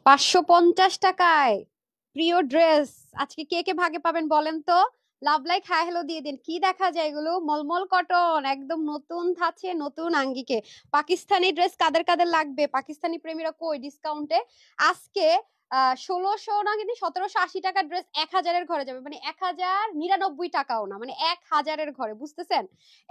550 টাকায় প্রিয় ড্রেস। আজকে কে কে ভাগে পাবেন বলেন তো? লাভ লাইক হাই হ্যালো দিয়ে দিন। কি দেখা যায় এগুলো? মলমল কটন, একদম নতুন ধাঁচে নতুন আঙ্গিকে। পাকিস্তানি ড্রেস কাদের কাদের লাগবে? পাকিস্তানি প্রেমীরা কই ডিসকাউন্টে? আজকে 1600 না কিন্তু 1780 টাকার ড্রেস 1000-এর ঘরে যাবে, মানে 1099 টাকাও না, মানে 1000-এর ঘরে, বুঝতেছেন?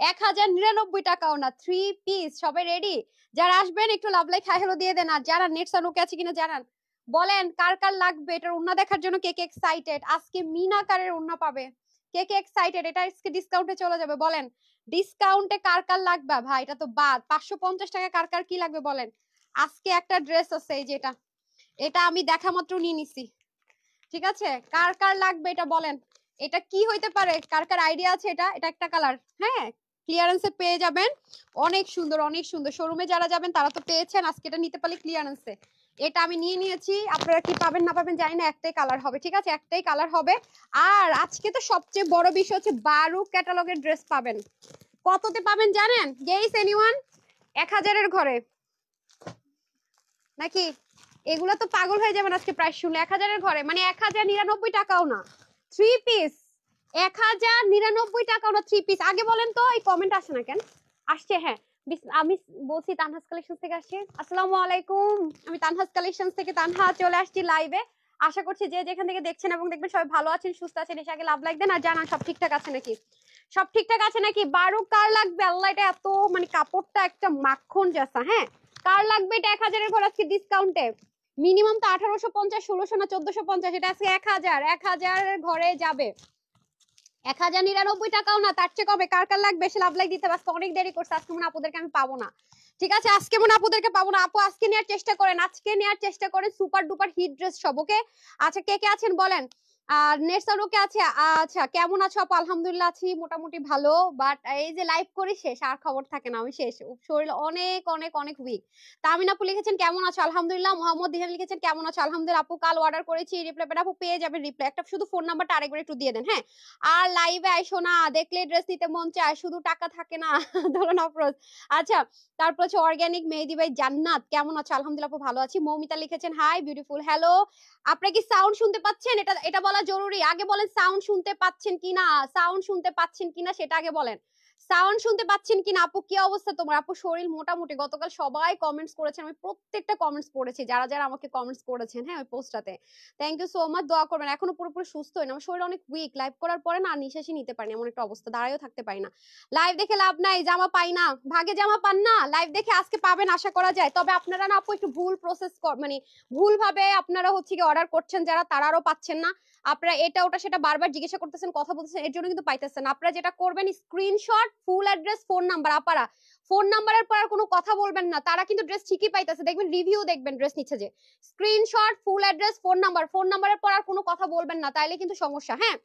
1099 টাকাও না, 3 পিস। সবাই রেডি? যারা আসবেন একটু লাভ লাইক হাই হ্যালো দিয়ে দেন। আর যারা নেট সানুকে আছে কিনা জানান, বলেন কার কার লাগবে। এটার ওন্না দেখার জন্য কে কে এক্সাইটেড? আজকে মিনাকারের ওন্না পাবে। কে কে এক্সাইটেড? এটা আজকে ডিসকাউন্টে চলে যাবে, বলেন ডিসকাউন্টে কার কার লাগবে? ভাই এটা তো বাদ। 550 টাকা কার কার কি লাগবে বলেন? আজকে একটা ড্রেস আছে, এই যে এটা, এটা আমি দেখা মাত্র নিয়ে নিছি, ঠিক আছে? কার কার লাগবে এটা বলেন। এটা কি হইতে পারে? কার কার আইডিয়া আছে? এটা এটা একটা কালার, হ্যাঁ, ক্লিয়ারেন্সে পেয়ে যাবেন। অনেক সুন্দর, অনেক সুন্দর। শোরুমে যারা যাবেন তারা তো পেয়েছেন, আজকে এটা নিতে পারলে ক্লিয়ারেন্সে। এটা আমি নিয়ে নিয়েছি, আপনারা কি পাবেন না পাবেন জানি না, একটাই কালার হবে, ঠিক আছে? একটাই কালার হবে। আর আজকে তো সবচেয়ে বড় বিষয় হচ্ছে বারুক ক্যাটালগের ড্রেস পাবেন। কততে পাবেন জানেন? Guys anyone? 1000-এর ঘরে নাকি? এগুলো তো পাগল হয়ে যাবেন আজকে প্রাইস শুনলে। 1000-এর ঘরে মানে 1099 টাকাও না, 3 পিস। 1099 টাকাও না, 3 পিস। আগে বলেন তো, এই কমেন্ট আসে না কেন? আসছে, হ্যাঁ। আমি বলছি তানহাস কালেকশন থেকে আসছি। আসসালামু আলাইকুম, আমি তানহাস কালেকশন থেকে তানহা চলে আসছি লাইভে। আশা করছি যে যেখান থেকে দেখছেন এবং দেখবেন সবাই ভালো আছেন, সুস্থ আছেন। এসে আগে লাভ লাইক দেন আর জানান সব ঠিকঠাক আছে নাকি। সব ঠিকঠাক আছে নাকি? বারুক কার লাগবে? আল্লাহ, এটা এত মানে কাপড়টা একটা মাখন জাসা, হ্যাঁ। কার লাগবে এটা? 1000-এর ঘর আজকে ডিসকাউন্টে। মিনিমাম তো 1850, 1600 না 1450, এটা আজকে 1000। 1000-এর ঘরে যাবে। 1099 টাকাও না, তার চেয়ে কমে। কার কার লাগবে সে লাভ লাইক দিতে হবে। আজকে অনেক দেরি করছে, আজকে মনে আপুদেরকে আমি পাবো না, ঠিক আছে? আজকে মনে আপুদেরকে পাবো না। আপু আজকে নেওয়ার চেষ্টা করেন, আজকে নেওয়ার চেষ্টা করেন। সুপার ডুপার হিট ড্রেস সব, ওকে? আচ্ছা, কে কে আছেন বলেন। আর নেটসার ওকে আছে? আচ্ছা, কেমন আছো আপু? আলহামদুলিল্লাহ আছি মোটামুটি ভালো, বাট এই যে লাইভ করি শেষ আর খবর থাকে না, আমি শেষ, শরীর অনেক অনেক অনেক উইক। তামিন আপু লিখেছেন কেমন আছো? আলহামদুলিল্লাহ। মোহাম্মদ দিহান লিখেছেন কেমন আছো? আলহামদুলিল্লাহ আপু। কাল অর্ডার করেছি, রিপ্লাই পেন আপু পেয়ে যাবেন রিপ্লাই। একটা শুধু ফোন নাম্বারটা আরেকবার একটু দিয়ে দেন, হ্যাঁ। আর লাইভে আইসো না, দেখলে ড্রেস নিতে মন চায়, শুধু টাকা থাকে না। ধরুন অফরোজ। আচ্ছা, তারপর হচ্ছে অর্গানিক মেহেদি ভাই জান্নাত কেমন আছো? আলহামদুলিল্লাহ আপু ভালো আছি। মৌমিতা লিখেছেন হাই বিউটিফুল, হ্যালো। আপনি কি সাউন্ড শুনতে পাচ্ছেন? এটা এটা বলা জরুরি। আগে বলেন সাউন্ড শুনতে পাচ্ছেন কিনা, সাউন্ড শুনতে পাচ্ছেন কিনা সেটা আগে বলেন। সাউন্ড শুনতে পাচ্ছেন কিনা? আপু কি অবস্থা তোমার? আপু শরীর মোটামুটি, গতকাল সবাই কমেন্টস করেছেন, আমি প্রত্যেকটা কমেন্টস পড়েছি, যারা যারা আমাকে কমেন্টস করেছেন, হ্যাঁ, ওই পোস্টটাতে। থ্যাংক ইউ সো মাচ, দোয়া করবেন। এখনো পুরোপুরি সুস্থ হই না, আমার শরীর অনেক উইক। লাইভ করার পরে না নিঃশ্বাসই নিতে পারি না, এমন একটা অবস্থা, দাঁড়ায়ও থাকতে পারি না। লাইভ দেখে লাভ নাই, জামা পাই না, ভাগে জামা পান না। লাইভ দেখে আজকে পাবেন আশা করা যায়, তবে আপনারা না আপু একটু ভুল প্রসেস, মানে ভুল ভাবে আপনারা হচ্ছে কি অর্ডার করছেন, যারা তারাও পাচ্ছেন না। আপনারা এটা ওটা সেটা বারবার জিজ্ঞাসা করতেছেন, কথা বলতেছেন, এর জন্য কিন্তু পাইতেছেন। আপনারা যেটা করবেন, screenshot, full address, phone number. আপারা ফোন নাম্বারের পর আর কোনো কথা বলবেন না, তারা কিন্তু ড্রেস ঠিকই পাইতেছে। দেখবেন রিভিউ দেখবেন, ড্রেস নিচ্ছে যে screenshot, full address, phone number. Phone নাম্বারের পর আর কোনো কথা বলবেন না, তাইলে কিন্তু সমস্যা, হ্যাঁ।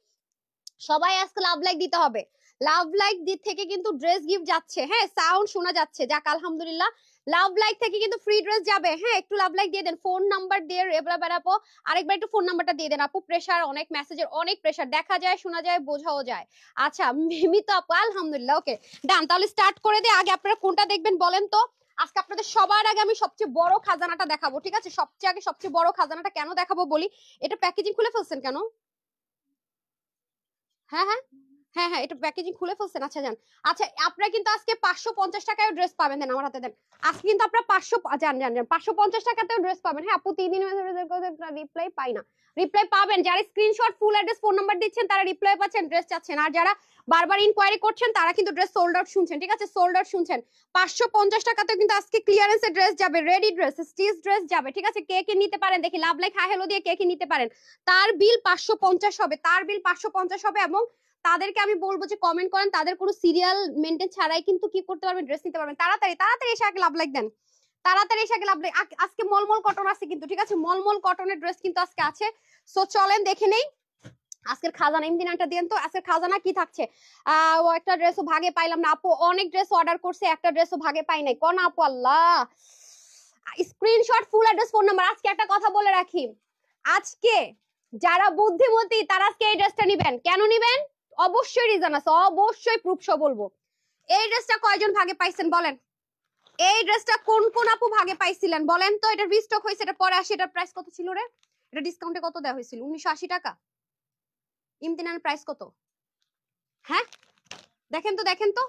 সবাই আজকে লাভ লাইক দিতে হবে। লাভ লাইক থেকে কিন্তু ড্রেস গিফট যাচ্ছে, হ্যাঁ, সাউন্ড শোনা যাচ্ছে, যাক আলহামদুলিল্লাহ। লাভ লাইক থেকে কিন্তু ফ্রি ড্রেস যাবে, হ্যাঁ। একটু লাভ লাইক দিয়ে দেন, ফোন নাম্বার দিয়ে এবার বেড়াবো। আরেকবার একটু ফোন নাম্বারটা দিয়ে দেন আপু। প্রেসার, অনেক মেসেজের অনেক প্রেসার, দেখা যায়, শোনা যায়, বোঝাও যায়। আচ্ছা, মিমি তো আপু আলহামদুলিল্লাহ, ওকে ডান। তাহলে স্টার্ট করে দে। আগে আপনারা কোনটা দেখবেন বলেন তো? আজকে আপনাদের সবার আগে আমি সবচেয়ে বড় খাজানাটা দেখাবো, ঠিক আছে? সবচেয়ে আগে সবচেয়ে বড় খাজানাটা কেন দেখাবো বলি। এটা প্যাকেজিং খুলে ফেলছেন কেন? হ্যাঁ হ্যাঁ হ্যাঁ হ্যাঁ, এটা প্যাকেজিং খুলে ফেলছেন, আচ্ছা যান। আচ্ছা, আপনারা কিন্তু আজকে 550 টাকায় ড্রেস পাবেন, দেন আমার হাতে দেন। আজকে কিন্তু আপনারা 500, জান জান জান, 550 টাকাতেও ড্রেস পাবেন, হ্যাঁ। আপু 3 দিন রিপ্লাই পাই না, রিপ্লাই পাবেন। যারা screenshot, full address, phone number দিচ্ছেন তারা রিপ্লাই পাচ্ছেন, ড্রেস চাচ্ছেন। আর যারা বারবার ইনকোয়ারি করছেন তারা কিন্তু ড্রেস সোল্ড আউট শুনছেন, ঠিক আছে? সোল্ড আউট শুনছেন। 550 টাকাতেও কিন্তু আজকে ক্লিয়ারেন্সে ড্রেস যাবে, রেডি ড্রেস, স্টিচ ড্রেস যাবে, ঠিক আছে? কে কে নিতে পারেন দেখি, লাভ লাইক হাই হ্যালো দিয়ে কে কে নিতে পারেন। তার বিল 550 হবে, তার বিল 550 হবে। এবং তাদেরকে আমি বলবো যে কমেন্ট করেন, তাদের কোনো সিরিয়াল মেনটেন ছাড়াই কিন্তু কি করতে পারবেন, ড্রেস নিতে পারবেন। তাড়াতাড়ি তাড়াতাড়ি এসে আগে লাভ লাইক দেন, তাড়াতাড়ি এসে আগে লাভ লাইক। আজকে মলমল কটন আছে কিন্তু, ঠিক আছে? মলমল কটনের ড্রেস কিন্তু আজকে আছে। সো চলেন দেখে নেই আজকের খাজানা। ইমদিনাটা দিয়েন তো, আজকের খাজানা কি থাকছে। ও একটা ড্রেসও ভাগে পাইলাম না আপু, অনেক ড্রেস অর্ডার করছে, একটা ড্রেসও ভাগে পাই নাই, কোন আপু? আল্লাহ। Screenshot, full address, phone number. আজকে একটা কথা বলে রাখি, আজকে যারা বুদ্ধিমতী তারা আজকে এই ড্রেসটা নিবেন। কেন নিবেন? অবশ্যই রিজন আছে, অবশ্যই প্রুফ সহ বলবো। এই ড্রেসটা কয়জন ভাগে পাইছেন বলেন? এই ড্রেসটা কোন কোন আপু ভাগে পাইছিলেন বলেন তো? এটা রিস্টক হয়েছে, এটা পরে আসে। এটার প্রাইস কত ছিল রে? এটা ডিসকাউন্টে কত দেওয়া হয়েছিল? 1980 টাকা। ইমতিনানের প্রাইস কত? হ্যাঁ দেখেন তো, দেখেন তো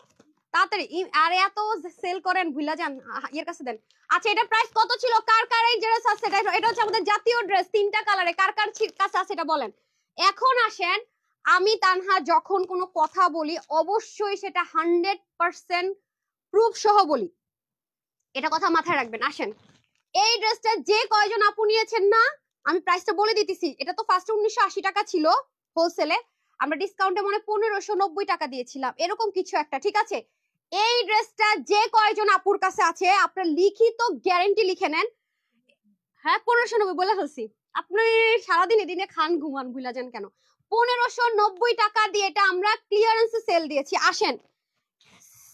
তাড়াতাড়ি। আরে এত সেল করেন, ভুলা যান, ইয়ের কাছে দেন। আচ্ছা এটা প্রাইস কত ছিল? কার কার এই ড্রেস আছে? এটা হচ্ছে আমাদের জাতীয় ড্রেস, 3টা কালারে। কার কার কাছে আছে এটা বলেন। এখন আসেন, আমি তানহা যখন কোনো কথা বলি অবশ্যই সেটা 100% প্রুফ সহ বলি, এটা কথা মাথায় রাখবেন। আসেন, এই ড্রেসটা যে কয়জন আপু নিয়েছেন না, আমি প্রাইসটা বলে দিতেছি। এটা তো ফার্স্টে 1980 টাকা ছিল হোলসেলে, আমরা ডিসকাউন্টে মনে 1590 টাকা দিয়েছিলাম, এরকম কিছু একটা, ঠিক আছে? এই ড্রেসটা যে কয়জন আপুর কাছে আছে আপনার লিখিত গ্যারান্টি লিখে নেন। হ্যাঁ 1590 বলে ফেলছি। আপনি সারাদিন এদিনে খান ঘুমান, ভুলা যান কেন? 1590 টাকা দিয়ে এটা আমরা ক্লিয়ারেন্সে সেল দিয়েছি। আসেন,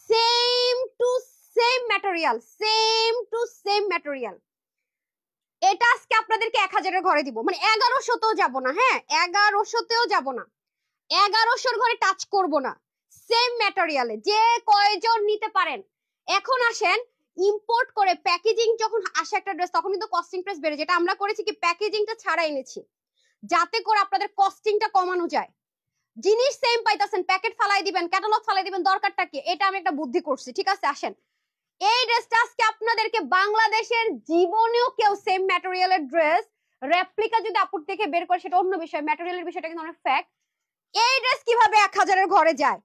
same to same material, same to same material. এটা আজকে আপনাদেরকে 1000-এর ঘরে দিব, মানে 1100তেও যাব না। হ্যাঁ 1100তেও যাব না, 1100-র ঘরে টাচ করব না। সেম ম্যাটেরিয়ালে যে কয়জন নিতে পারেন। এখন আসেন, ইম্পোর্ট করে প্যাকেজিং যখন আসে একটা ড্রেস, তখন কিন্তু কস্টিং প্রাইস বেড়ে যায়। যেটা আমরা করেছি কি, প্যাকেজিংটা ছাড়া এনেছি যাতে করে আপনাদের কস্টিংটা কমানো যায়। জিনিস সেম পাইতাছেন, প্যাকেট ফালাই দিবেন, ক্যাটালগ ফালাই দিবেন, দরকারটা কি? এটা আমি একটা বুদ্ধি করছি, ঠিক আছে? আসেন, এই ড্রেসটা আজকে আপনাদেরকে বাংলাদেশের জীবনেও কেউ সেম ম্যাটেরিয়ালের ড্রেস রেপ্লিকা যদি আপুর থেকে বের করে সেটা অন্য বিষয়, ম্যাটেরিয়ালের বিষয়টা কিন্তু অনেক ফ্যাক্ট। এই ড্রেস কিভাবে 1000-এর ঘরে যায়?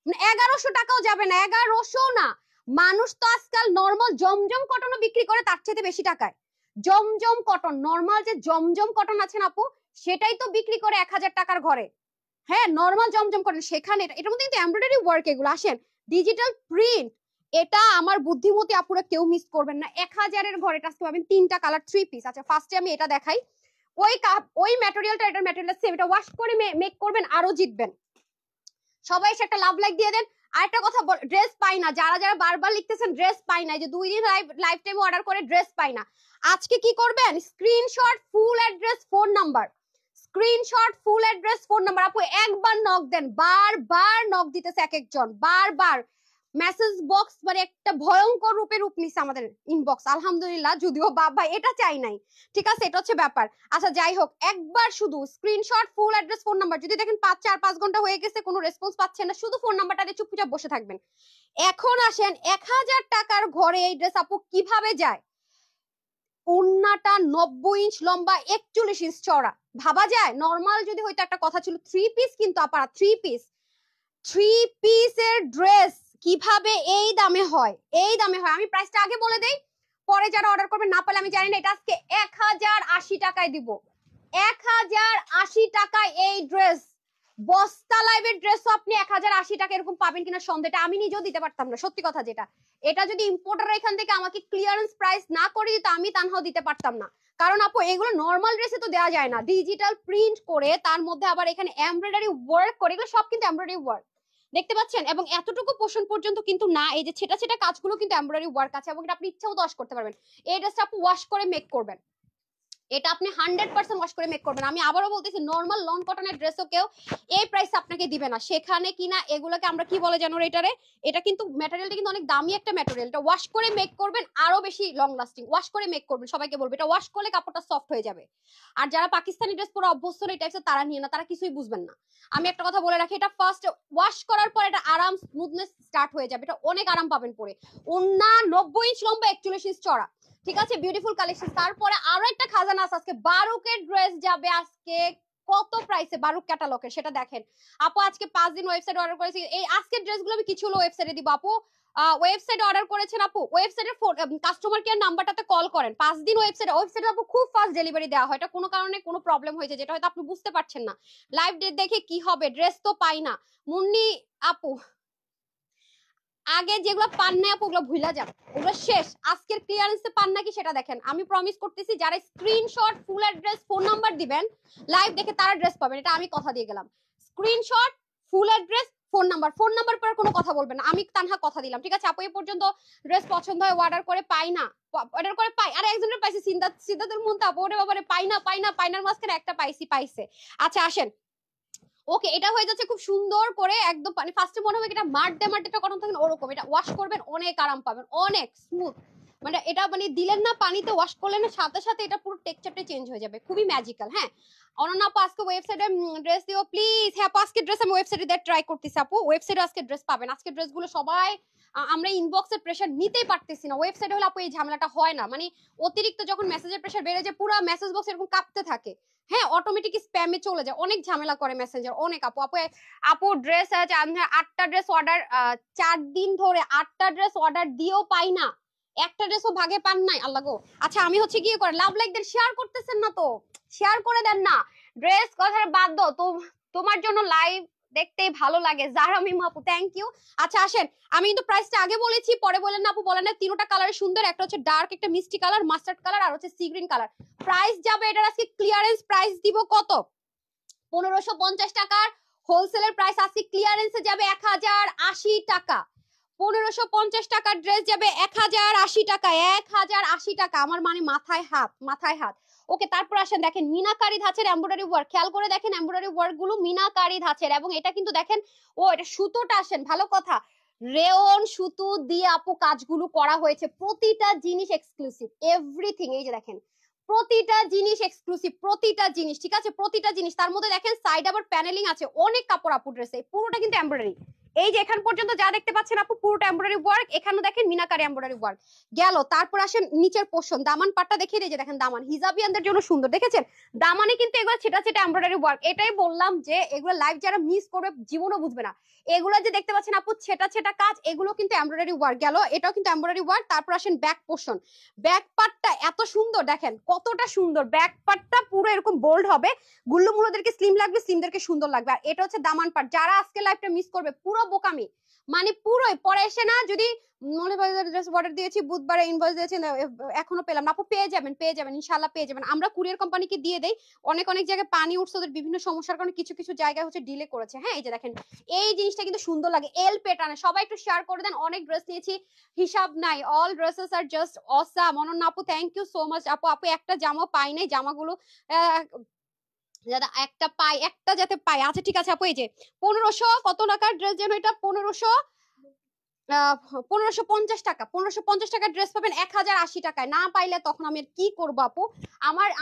1100 টাকাও যাবে না, 1100 না। মানুষ তো আজকাল নরমাল জমজম কটনও বিক্রি করে তার চাইতে বেশি টাকায়। জমজম কটন, নরমাল যে জমজম কটন আছে না আপু, সেটাই তো বিক্রি করে 1000 টাকার ঘরে। হ্যাঁ নরমাল জমজম কটন, সেখানে এটার মধ্যে কিন্তু এমব্রয়ডারি ওয়ার্ক এগুলো। আসেন, ডিজিটাল প্রিন্ট, এটা আমার বুদ্ধিমতী আপুরা কেউ মিস করবেন না। 1000-এর ঘরে আজকে পাবেন 3টা কালার 3 পিস। আচ্ছা ফার্স্টে আমি এটা দেখাই। ওই ম্যাটেরিয়ালটা, এটার ম্যাটেরিয়াল সেম, এটা ওয়াশ করে মেক করবেন, আরো জিতবেন। সবাই এসে একটা লাভ লাইক দিয়ে দেন। আরেকটা কথা, ড্রেস পাই না, যারা যারা বারবার লিখতেছেন ড্রেস পাই না, যে 2 দিন লাইভ টাইম অর্ডার করে ড্রেস পাই না, আজকে কি করবেন? Screenshot, full address, phone number, screenshot, full address, phone number. আপু একবার নক দেন, বারবার নক দিতেছে এক একজন, বারবার মেসেজ বক্স মানে একটা ভয়ঙ্কর রূপে রূপ নিছে আমাদের ইনবক্স। আলহামদুলিল্লাহ, যদিও বাবা এটা চাই নাই, ঠিক আছে? এটা হচ্ছে ব্যাপার। আচ্ছা যাই হোক, একবার শুধু screenshot, full address, phone number. যদি দেখেন 4-5 ঘন্টা হয়ে গেছে কোনো রেসপন্স পাচ্ছেন না, শুধু ফোন নাম্বারটা দিয়ে চুপচাপ বসে থাকবেন। এখন আসেন, 1000 টাকার ঘরে এই ড্রেস আপু কিভাবে যায়? ওন্নাটা 90 ইঞ্চ লম্বা, 41 ইঞ্চ চওড়া, ভাবা যায়? নরমাল যদি হয়তো একটা কথা ছিল, 3 পিস কিন্তু আপারা 3 পিস, 3 পিসের ড্রেস কিভাবে এই দামে হয়? এই দামে হয়। আমি প্রাইসটা আগে বলে দেই, পরে যারা অর্ডার করবেন না পারলে আমি জানি না। এটা আজকে 1080 টাকায় দিব, 1080 টাকায় এই ড্রেস। বস্তা লাইভের ড্রেসও আপনি 1080 টাকা এরকম পাবেন কিনা সন্দেহটা, আমি নিজেও দিতে পারতাম না, সত্যি কথা যেটা। এটা যদি ইম্পোর্টার এখান থেকে আমাকে ক্লিয়ারেন্স প্রাইস না করে দিত, আমি তানহাও দিতে পারতাম না। কারণ আপু এগুলো নরমাল ড্রেসে তো দেওয়া যায় না, ডিজিটাল প্রিন্ট করে তার মধ্যে আবার এখানে এমব্রয়ডারি ওয়ার্ক করে, এগুলো সব কিন্তু এমব্রয়ডারি ওয়ার্ক, দেখতে পাচ্ছেন? এবং এতটুকু পোষণ পর্যন্ত কিন্তু না, এই যে ছেটা ছেটা কাজগুলো কিন্তু এমব্রয়ডারি ওয়ার্ক আছে, এবং এটা আপনি ইচ্ছাও ওয়াশ করতে পারবেন। এই ড্রেসটা আপু ওয়াশ করে মেক করবেন, এটা আপনি 100% ওয়াশ করে মেক করবেন। আমি আবারও বলতেছি, নরমাল লং কটনের ড্রেসও কেউ এই প্রাইস আপনাকে দিবে না। সেখানে কিনা এগুলোকে আমরা কি বলে জানো এটারে, এটা কিন্তু ম্যাটেরিয়ালটা কিন্তু অনেক দামি একটা ম্যাটেরিয়াল। এটা ওয়াশ করে মেক করবেন আরো বেশি লং লাস্টিং, ওয়াশ করে মেক করবেন। সবাইকে বলবো এটা ওয়াশ করলে কাপড়টা সফট হয়ে যাবে। আর যারা পাকিস্তানি ড্রেস পরে অভ্যস্ত এই টাইপের, তারা নিয়ে না, তারা কিছুই বুঝবেন না। আমি একটা কথা বলে রাখি, এটা ফার্স্ট ওয়াশ করার পর এটা আরাম, স্মুথনেস স্টার্ট হয়ে যাবে, এটা অনেক আরাম পাবেন পরে। ওন্না 90 ইঞ্চ লম্বা, 41 ইঞ্চ চড়া, ঠিক আছে? Beautiful collection. তারপরে আরো একটা খাজানা আছে আজকে, বারুকের ড্রেস যাবে আজকে কত প্রাইসে, বারুক ক্যাটালগের, সেটা দেখেন। আপু আজকে 5 দিন ওয়েবসাইট অর্ডার করেছি, এই আজকের ড্রেসগুলো আমি কিছু হলো ওয়েবসাইটে দিব আপু। ওয়েবসাইটে অর্ডার করেছেন আপু, ওয়েবসাইটের কাস্টমার কেয়ার নাম্বারটাতে কল করেন। 5 দিন ওয়েবসাইটে আপু খুব ফাস্ট ডেলিভারি দেওয়া হয়। এটা কোনো কারণে কোনো প্রবলেম হয়েছে যেটা হয়তো আপনি বুঝতে পারছেন না, লাইভ ডেট দেখে কি হবে, ড্রেস তো পাই না। মুন্নি আপু আগে যেগুলো পান না আপু, ওগুলো ভুলা যান, ওগুলো শেষ। আজকের ক্লিয়ারেন্সে পান নাকি সেটা দেখেন। আমি প্রমিস করতেছি, যারা screenshot, full address, phone number দিবেন লাইভ দেখে, তারা ড্রেস পাবেন, এটা আমি কথা দিয়ে গেলাম। Screenshot, full address, phone number পর কোনো কথা বলবেন না, আমি তানহা কথা দিলাম, ঠিক আছে? আপু এই পর্যন্ত ড্রেস পছন্দ হয় অর্ডার করে পাই না, অর্ডার করে পাই। আর একজনের পাইছি, সিদ্ধাতুল মুনতা আপু, ওরে বাবারে পাই না, পাইনার মাঝখানে একটা পাইছে। আচ্ছা আসেন, ওকে, এটা হয়ে যাচ্ছে খুব সুন্দর করে একদম, মানে ফার্স্টে মনে হবে এটা মারতে একটা কটন থাকে ওরকম, এটা ওয়াশ করবেন অনেক আরাম পাবেন, অনেক স্মুথ, মানে এটা মানে দিলেন না পানিতে, ওয়াশ করলেন না, সাথে সাথে এটা পুরো টেক্সচারটা চেঞ্জ হয়ে যাবে, খুবই ম্যাজিক্যাল। হ্যাঁ, অনন্যা আপু আজকে ওয়েবসাইটে ড্রেস দিও প্লিজ। হ্যাঁ আপু, আজকে ড্রেস আমি ওয়েবসাইটে দিয়ে ট্রাই করতেছি আপু, ওয়েবসাইটে আজকে ড্রেস পাবেন। আজকে ড্রেসগুলো সবাই আমরা ইনবক্সের প্রেশার নিতেই পারতেছি না, ওয়েবসাইটে হলে আপু এই ঝামেলাটা হয় না, মানে অতিরিক্ত যখন মেসেজের প্রেশার বেড়ে যায় পুরো মেসেজ বক্স এরকম কাঁপতে থাকে, হ্যাঁ অটোমেটিক স্প্যামে চলে যায়, অনেক ঝামেলা করে মেসেঞ্জার, অনেক আপু। আপু আপু ড্রেস আছে, আমি 8টা ড্রেস অর্ডার, 4 দিন ধরে 8টা ড্রেস অর্ডার দিয়েও পাই না, একটা ড্রেসও ভাগে পান নাই, আল্লাহ গো। আচ্ছা আমি হচ্ছে কি করে, লাভ লাইক দেন, শেয়ার করতেছেন না তো, শেয়ার করে দেন না, ড্রেস কথার বাদ দাও তো, তোমার জন্য লাইভ দেখতেই ভালো লাগে যারা মিম আপু, থ্যাংক ইউ। আচ্ছা আসেন, আমি কিন্তু প্রাইসটা আগে বলেছি, পরে বলেন না আপু, বলেন না, তিনটা কালার সুন্দর, একটা হচ্ছে ডার্ক, একটা মিষ্টি কালার, মাস্টার্ড কালার, আর হচ্ছে সি গ্রিন কালার। প্রাইস যাবে এটার আজকে ক্লিয়ারেন্স প্রাইস দিব কত, 1550 টাকার হোলসেলের প্রাইস, আজকে ক্লিয়ারেন্সে যাবে 1080 টাকা। 1550 টাকার ড্রেস যাবে 1080 টাকা, 1080 টাকা, আমার মানে মাথায় হাত, মাথায় হাত। ওকে, তারপর আসেন দেখেন মিনাকারি ধাঁচের এমব্রয়ডারি ওয়ার্ক, খেয়াল করে দেখেন এমব্রয়ডারি ওয়ার্ক গুলো মিনাকারি ধাঁচের, এবং এটা কিন্তু দেখেন, ও এটা সুতোটা আসেন, ভালো কথা, রেওন সুতো দিয়ে আপু কাজগুলো করা হয়েছে, প্রতিটা জিনিস এক্সক্লুসিভ, এভরিথিং, এই যে দেখেন প্রতিটা জিনিস এক্সক্লুসিভ, প্রতিটা জিনিস, ঠিক আছে, প্রতিটা জিনিস, তার মধ্যে দেখেন সাইড আবার প্যানেলিং আছে, অনেক কাপড় আপু ড্রেসে, পুরোটা কিন্তু এমব্রয়ডারি, এই যে এখান পর্যন্ত যা দেখতে পাচ্ছেন আপু পুরোটা এমব্রয়ডারি ওয়ার্ক, এখানেও দেখেন মিনাকারি এমব্রয়ডারি ওয়ার্ক গেল। তারপর আসেন নিচের পোর্শন, দামান পাটটা দেখিয়ে দিয়েছে, দেখেন দামান হিজাবিয়ানদের জন্য সুন্দর, দেখেছেন দামানে কিন্তু এগুলো ছেটা ছেটা এমব্রয়ডারি ওয়ার্ক, এটাই বললাম যে এগুলো লাইভ যারা মিস করবে জীবনও বুঝবে না, এগুলো যে দেখতে পাচ্ছেন আপু ছেটা ছেটা কাজ, এগুলো কিন্তু এমব্রয়ডারি ওয়ার্ক গেল, এটাও কিন্তু এমব্রয়ডারি ওয়ার্ক। তারপর আসেন ব্যাক পোর্শন, ব্যাক পার্টটা এত সুন্দর, দেখেন কতটা সুন্দর, ব্যাক পার্টটা পুরো এরকম বোল্ড হবে, গুল্লু মুলোদেরকে স্লিম লাগবে, স্লিমদেরকে সুন্দর লাগবে, আর এটা হচ্ছে দামান পার্ট, যারা আজকে লাইভটা মিস করবে পুরো বোকামি, মানে পুরোই পরে এসে না, যদি মনে ড্রেস অর্ডার দিয়েছি বুধবারে, ইনভয়েস দিয়েছি এখনো পেলাম না, আপু পেয়ে যাবেন, পেয়ে যাবেন, ইনশাআল্লাহ পেয়ে যাবেন, আমরা কুরিয়ার কোম্পানিকে দিয়ে দেই, অনেক অনেক জায়গায় পানি উঠছে, ওদের বিভিন্ন সমস্যার কারণে কিছু কিছু জায়গায় হচ্ছে ডিলে করেছে। হ্যাঁ, এই যে দেখেন এই জিনিসটা কিন্তু সুন্দর লাগে, এল প্যাটার্নে, সবাই একটু শেয়ার করে দেন, অনেক ড্রেস নিয়েছি হিসাব নাই, অল ড্রেসেস আর জাস্ট অসাম। অনন্যা আপু থ্যাংক ইউ সো মাচ আপু, আপু একটা জামা পাই নাই, জামাগুলো একটা পাই, একটা যাতে পাই। আচ্ছা ঠিক আছে আপু, এই যে 1500 কত টাকার ড্রেস যেন এটা, 1550 টাকা, 1550 টাকার ড্রেস পাবেন 1080 টাকায়, না পাইলে তখন আমি কি করবো আপু,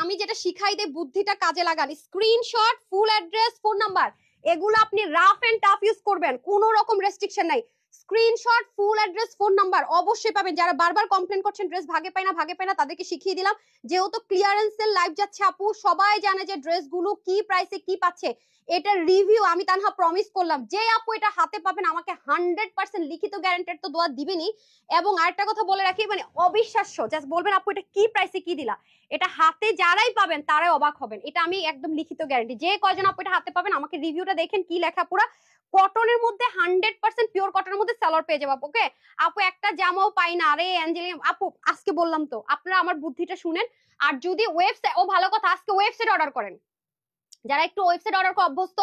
আমি যেটা শিখাই দেই বুদ্ধিটা কাজে লাগান, screenshot, full address, phone number, এগুলো আপনি রাফ এন্ড টাফ ইউজ করবেন, কোনো রকম রেস্ট্রিকশন নাই, screenshot, full address, phone number অবশ্যই পাবেন। যারা বারবার কমপ্লেন করছেন ড্রেস ভাগে পায় না ভাগে পায় না, তাদেরকে শিখিয়ে দিলাম, যেহেতু ক্লিয়ারেন্সের লাইভ যাচ্ছে আপু, সবাই জানে যে ড্রেসগুলো কি প্রাইসে কি পাচ্ছে, এটার রিভিউ আমি তানহা প্রমিস করলাম, যে আপু এটা হাতে পাবেন আমাকে 100% লিখিত গ্যারান্টেড তো দোয়া দিবেনি। এবং আরেকটা কথা বলে রাখি, মানে অবিশ্বাস্য, জাস্ট বলবেন আপু এটা কি প্রাইসে কি দিলা, এটা হাতে যারাই পাবেন তারাই অবাক হবেন, এটা আমি একদম লিখিত গ্যারান্টি, যে কয়জন আপু এটা হাতে পাবেন আমাকে রিভিউটা দেখেন কি লেখা, পুরা কটনের মধ্যে 100% পিওর কটনের মধ্যে সালোয়ার পেয়ে যাবো। ওকে আপু, একটা জামাও পাই না, আরে অ্যাঞ্জেলি আপু আজকে বললাম তো, আপনারা আমার বুদ্ধিটা শুনেন, আর যদি ওয়েবসাইট, ও ভালো কথা, আজকে ওয়েবসাইট অর্ডার করেন, যারা একটু ওয়েবসাইট অর্ডার করে অভ্যস্ত,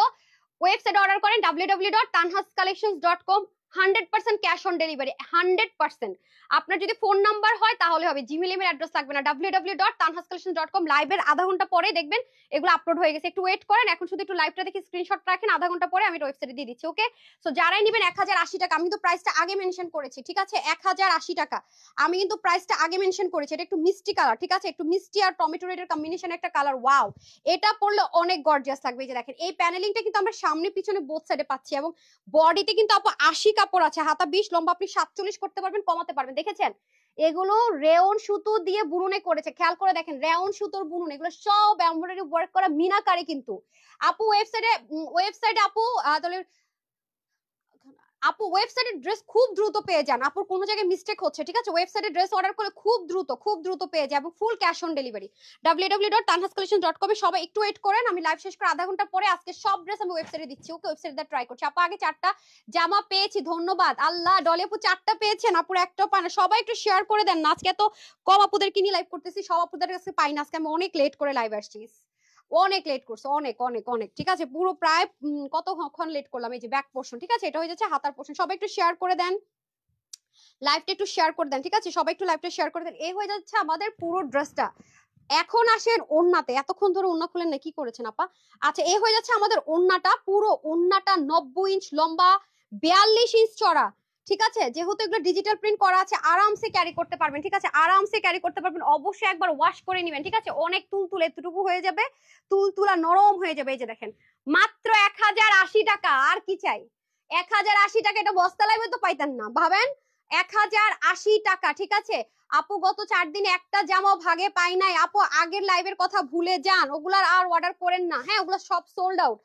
ওয়েবসাইট অর্ডার করেন www.tanhascollections.com, 100% ক্যাশ অন ডেলিভারি, 100%। আপনার যদি ফোন নাম্বার হয় তাহলে হবে, জিমেল ইমেল অ্যাড্রেস লাগবে না। www.tanhascollections.com, লাইভের আধা ঘন্টা পরে দেখবেন এগুলো আপলোড হয়ে গেছে, একটু ওয়েট করেন, এখন শুধু একটু লাইভটা দেখে স্ক্রিনশট রাখেন, আধা ঘন্টা পরে আমি ওয়েবসাইটে দিয়ে দিচ্ছি। ওকে, সো যারাই নেবেন 1080 টাকা, আমি কিন্তু প্রাইসটা আগে মেনশন করেছি, ঠিক আছে, 1080 টাকা আমি কিন্তু প্রাইসটা আগে মেনশন করেছি, এটা একটু মিষ্টি কালার, ঠিক আছে, একটু মিষ্টি আর টমেটো রেডের কম্বিনেশন একটা কালার, ওয়াও, এটা পরলে অনেক গর্জিয়াস লাগবে। এই যে দেখেন এই প্যানেলিংটা কিন্তু আমরা সামনে পিছনে বোথ সাইডে পাচ্ছি, এবং বডিতে কিন্তু আপু 80 কাপড় আছে, হাতা 20, লম্বা আপনি 47 করতে পারবেন, কমাতে পারবেন, দেখেছেন এগুলো রেওন সুতো দিয়ে বুননে করেছে, খেয়াল করে দেখেন রেওন সুতোর বুনন, এগুলো সব এমব্রয়ডারি ওয়ার্ক করা মিনাকারি কিন্তু আপু। ওয়েবসাইটে আপু তাহলে আপু ওয়েবসাইটে ড্রেস খুব দ্রুত পেয়ে যান, আপুর কোনো জায়গায় মিস্টেক হচ্ছে, ঠিক আছে, ওয়েবসাইটে ড্রেস অর্ডার করে খুব দ্রুত পেয়ে যায়, এবং full cash on delivery. www.tanhascollections.com, সবাই একটু ওয়েট করেন, আমি লাইভ শেষ করে আধা ঘন্টা পরে আজকে সব ড্রেস আমি ওয়েবসাইটে দিচ্ছি। ওকে, ওয়েবসাইটে ট্রাই করছি। আপু আগে 4টা জামা পেয়েছি, ধন্যবাদ আল্লাহ। ডলি আপু 4টা পেয়েছেন, আপুর একটাও পায় না, সবাই একটু শেয়ার করে দেন না, আজকে তো কম আপুদের কিনি লাইভ করতেছি, সব আপুদের কাছে পাই না, আজকে আমি অনেক লেট করে লাইভ আসছি, অনেক লেট করছে, অনেক অনেক অনেক, ঠিক আছে, পুরো প্রায় কতক্ষণ লেট করলাম। এই যে ব্যাক পোর্শন, ঠিক আছে, এটা হয়ে যাচ্ছে হাতার পোর্শন, সবাই একটু শেয়ার করে দেন, লাইভটা একটু শেয়ার করে দেন, ঠিক আছে, সবাই একটু লাইভটা শেয়ার করে দেন। এই হয়ে যাচ্ছে আমাদের পুরো ড্রেসটা, এখন আসেন ওড়নাতে, এতক্ষণ ধরে ওড়না খুলেন না, কি করেছেন আপা? আচ্ছা, এই হয়ে যাচ্ছে আমাদের ওড়নাটা, পুরো ওড়নাটা 90 ইঞ্চ লম্বা, 42 ইঞ্চ চড়া। ঠিক আছে, যেহেতু এগুলো ডিজিটাল প্রিন্ট করা আছে, আরামসে ক্যারি করতে পারবেন। ঠিক আছে, আরামসে ক্যারি করতে পারবেন। অবশ্যই একবার ওয়াশ করে নেবেন। ঠিক আছে, অনেক তুলতুলে এতটুকু হয়ে যাবে, তুলতুলা নরম হয়ে যাবে। এই যে দেখেন, মাত্র 1080 টাকা। আর কি চাই? 1080 টাকা, এটা বস্তা লাইবে তো পাইতেন না, ভাবেন। 1080 টাকা। ঠিক আছে আপু, গত 4 দিনে একটা জামাও ভাগে পাই নাই। আপু আগের লাইভের কথা ভুলে যান, ওগুলার আর অর্ডার করেন না। হ্যাঁ, ওগুলো সব সোল্ড আউট।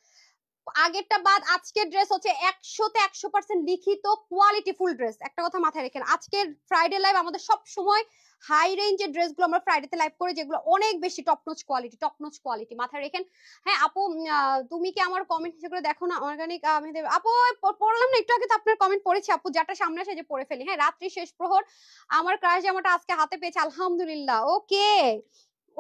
আগেরটা বাদ আজকের ড্রেস হচ্ছে 100তে 100% লিখিত কোয়ালিটিফুল ড্রেস। একটা কথা মাথায় রাখেন, আজকের ফ্রাইডে লাইভ আমাদের সব সময় হাই রেঞ্জের ড্রেসগুলো আমরা ফ্রাইডেতে লাইভ করি, যেগুলো অনেক বেশি টপ নচ কোয়ালিটি। মাথায় রাখেন। হ্যাঁ আপু, তুমি কি আমার কমেন্ট সেগুলো দেখো না? অর্গানিক আমি আপু পড়লাম না একটু আগে, তো আপনার কমেন্ট পড়েছি আপু, যাটা সামনে আসে যে পড়ে ফেলি। হ্যাঁ, রাত্রি শেষ প্রহর, আমার ক্রাশ জামাটা আজকে হাতে পেয়েছে, আলহামদুলিল্লাহ। ওকে,